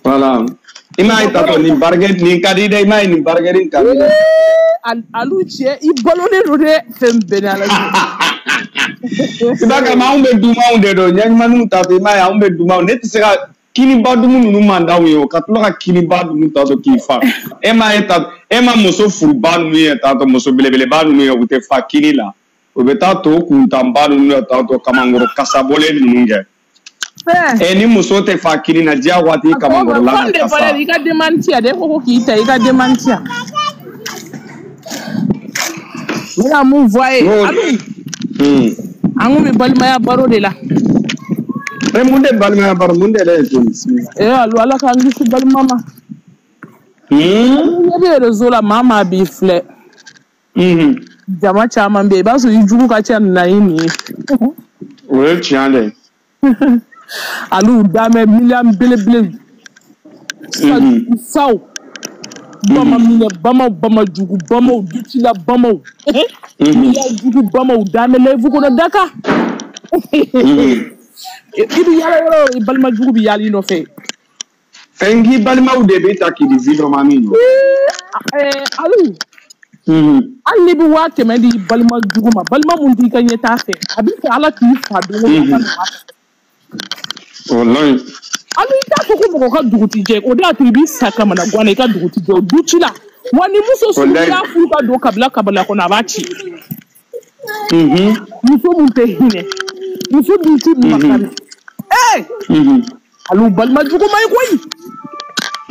[SPEAKER 1] Voilà. I m'a ye tatɔ nin barikɛ nin ka di dɛ, i m'a ye nin barikɛ nin ka di dɛ.
[SPEAKER 2] Alou cɛ i balolen don dɛ fɛn bɛɛ ni Ala cɛ.
[SPEAKER 1] I b'a kama anw bɛ dumanw de don ɲɛɲumanniw ta to i m'a ye anw bɛ dumanw ne tɛ se ka kiniba dumu ninnu man d'anw ye o ka tila ka kiniba dumu ta to k'i fa e m'a ye ta e ma muso furuba ninnu ye ta to muso belebeleba ninnu ye u tɛ fa kini la o bɛ taa to kuntanba ninnu ye ta to kamankɔrɔ kasabɔlen ninnu kɛ. Ni muso tɛ fa kini na diya waati kamankɔrɔ la ka kasa.
[SPEAKER 2] I ka demantiya de ko k'i ta i ka demantiya. Ne ka mun fɔ a ye an kun bɛ balimaya baro de la.
[SPEAKER 1] Mun de balimaya baro mun de yɛrɛ ye joli.
[SPEAKER 2] Alou Ala k'an kisi balima ma. Ne bɛ réseau la maa maa b'i filɛ. Jama caman bɛ yen i b'a sɔrɔ i jugu ka ca na i nin ye.
[SPEAKER 1] O ye tiɲɛ de.
[SPEAKER 2] Alou damɛ miliyan belebele. Saw. Bamaminɛ bamaw bamajugu bamaw dutila bamaw. Miliyan jugu bamaw damɛ lɛfu kɔnɔ Dakar. I bɛ yala yɔrɔ i balima jugu bɛ yala i nɔfɛ.
[SPEAKER 1] N k'i balimaw de bɛ ta k'i di vidéo ma min.
[SPEAKER 2] Alou. Hali n'i bɛ 500 di balima jugu ma balima mun t'i ka ɲɛtaa fɛ a bɛ fɛ Ala k'i fa don o don.
[SPEAKER 1] Wallahi.
[SPEAKER 2] Alou i t'a fɔ ko mɔgɔ ka dugutigi o de y'a to i b'i sa kamana gan i ka dugutigi o du ci la wa ni muso sugu y'a furu ka don kabila kɔnɔ a b'a ci. Muso mun tɛ hinɛ muso dun t'i makari. Alou balima jugu man ɲi koyi.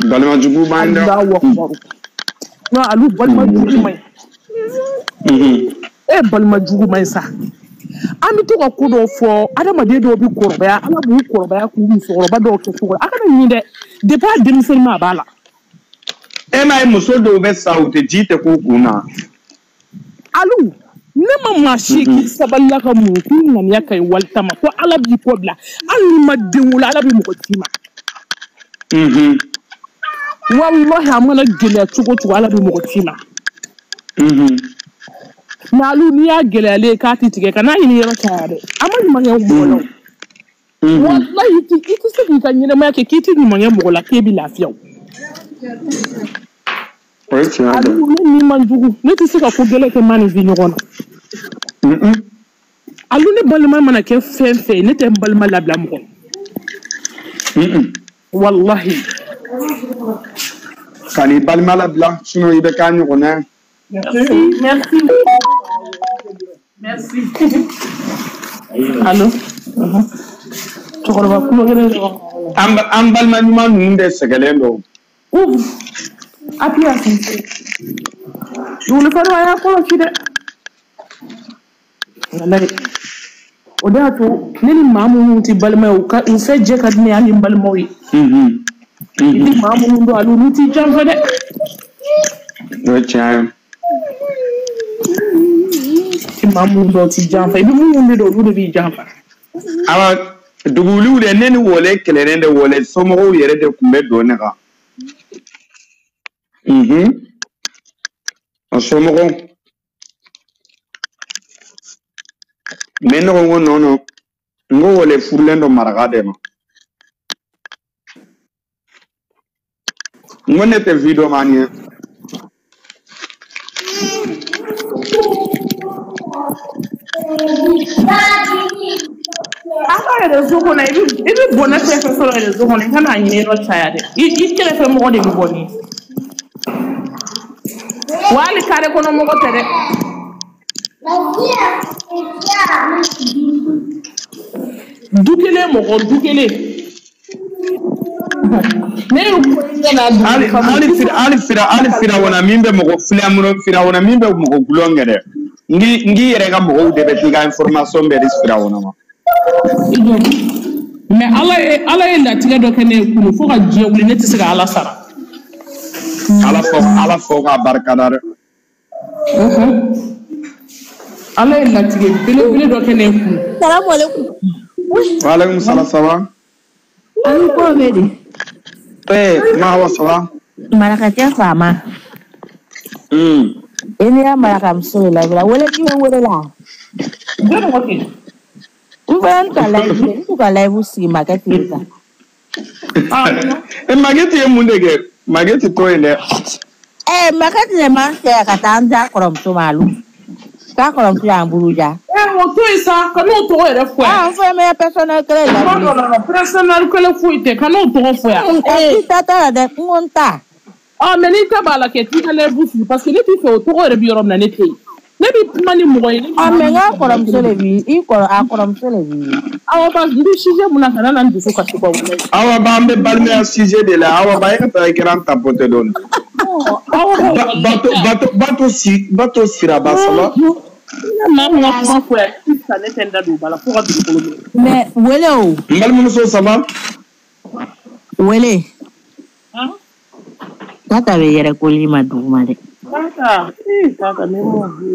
[SPEAKER 1] Balima jugu man ɲi dɛ.
[SPEAKER 2] Non Alou balima jugu man ɲi. Balima jugu man ɲi sa. An bɛ to ka ko dɔw fɔ adamaden dɔw bɛ kɔrɔbaya Ala b'u kɔrɔbaya k'u musokɔrɔba dɔw kɛ cogo la a kana ɲin dɛ depuis a denmisɛnnin a b'a la.
[SPEAKER 1] E m'a ye muso dɔw bɛ sa u tɛ ji tɛ k'u kun na.
[SPEAKER 2] Alou ne ma maa si k'i sabalila ka mun k'i ŋaniya ka ɲi walita ma ko Ala b'i kɔ bila hali n'i ma den wolo Ala bɛ mɔgɔ d'i ma. Wallahi a mana gɛlɛya cogo cogo Ala bɛ mɔgɔ d'i ma. Mais Alou n'i y'a gɛlɛyalen k'a tɛ tigɛ kana ɲini yɔrɔ caya dɛ a ma ɲuman kɛ mɔgɔ la. Wallahi i tɛ se k'i ka ɲɛnamaya kɛ k'i tɛ ɲuman kɛ mɔgɔ la k'e bɛ lafiya o. Alou ne ni man jugu ne tɛ se ka ko gɛlɛn kɛ maa ni fi ɲɔgɔn na. Alou ne balima mana kɛ fɛn fɛn ne tɛ n balima labila mɔgɔ. Wallahi.
[SPEAKER 1] Ka n'i balima labila sinon i bɛ k'a ɲɔgɔnna ye.
[SPEAKER 2] Merci. Allo. Cɛkɔrɔba kulo gɛlɛn dɔrɔn.
[SPEAKER 1] An balima ɲuman ninnu de sɛgɛlen don.
[SPEAKER 2] A tɛ yan sen. Duguli fana a y'a kɔlɔsi dɛ. Walayi. O de y'a to ne ni maa minnu tɛ balima ye u fɛ jɛ ka di ne hali n balimaw ye. Ni maa minnu don Alou olu t'i janfa dɛ.
[SPEAKER 1] O ye tiɲɛ ye.
[SPEAKER 2] Maa minnu dɔw t'i janfa i bɛ minnu de don olu de b'i janfa.
[SPEAKER 1] Awa duguliw de ne ni Wole kɛlɛlen de Wole somɔgɔw yɛrɛ de tun bɛ don ne kan. A somɔgɔw. Mais ne ko n ko non n ko Wole furulen don maraka de ma. N ko ne tɛ vidéo man ye.
[SPEAKER 2] An ka réseau kɔnɔ i bɛ bɔnɛ fɛn fɛn sɔrɔ réseau kɔnɔ i kana a ɲini yɔrɔ caya dɛ i kɛrɛfɛ mɔgɔ de bɛ bɔ ni wa hali kare kɔnɔ mɔgɔ tɛ dɛ. Du kelen mɔgɔ du kelen. Ne y'o fɔ i ɲɛna
[SPEAKER 1] hali Firawuna min bɛ mɔgɔ Firawuna min bɛ mɔgɔ gulon kɛ dɛ. N k'i yɛrɛ ka mɔgɔw de bɛ t'i ka information bɛɛ di Firawuna ma.
[SPEAKER 2] Mais Ala ye latigɛ dɔ kɛ ne ye kunu fo ka diɲɛ wuli ne tɛ se ka Ala sara.
[SPEAKER 1] Ala fɔ k'a barikada dɛ.
[SPEAKER 2] Ala ye latigɛ belebele dɔ kɛ ne ye kunu.
[SPEAKER 4] Salamu alaikum.
[SPEAKER 1] Waalaikum salam ça va?
[SPEAKER 4] An ko bɛ di?
[SPEAKER 6] Mahawa ça va?
[SPEAKER 7] Marakatia fama. Ini ya marakam so la bila wala ki wala la.
[SPEAKER 2] Gano wake.
[SPEAKER 7] Uvan ka live, tu ka live si makati ka.
[SPEAKER 6] Mageti e mundege, mageti ko ene.
[SPEAKER 7] Makati ne man se ka tanja korom to malu. Ka korom to amburuja.
[SPEAKER 2] O to isa, kanu to ere fo.
[SPEAKER 7] Fo me personnel kele la.
[SPEAKER 2] Non, personnel kele fo ite, kanu to fo ya.
[SPEAKER 7] Tata de ngonta.
[SPEAKER 2] Mais ni tabala ke ti kale busi parce que ni ti fe o to ere bi rom na ne te. Ne bi mani mo yi.
[SPEAKER 7] Mais nga korom so le bi, I korom so le bi.
[SPEAKER 2] Awa ba ndi sujet mun na na ndi so ka ti ko wala.
[SPEAKER 6] Awa ba ambe balme a sujet de la, awa ba e ta grand tapote don. Bato siraba ça va?
[SPEAKER 7] Mais wele o.
[SPEAKER 6] Balme so ça va?
[SPEAKER 7] Wele. Tata be yere ko lima duguma de.
[SPEAKER 2] Tata, tata ne mo.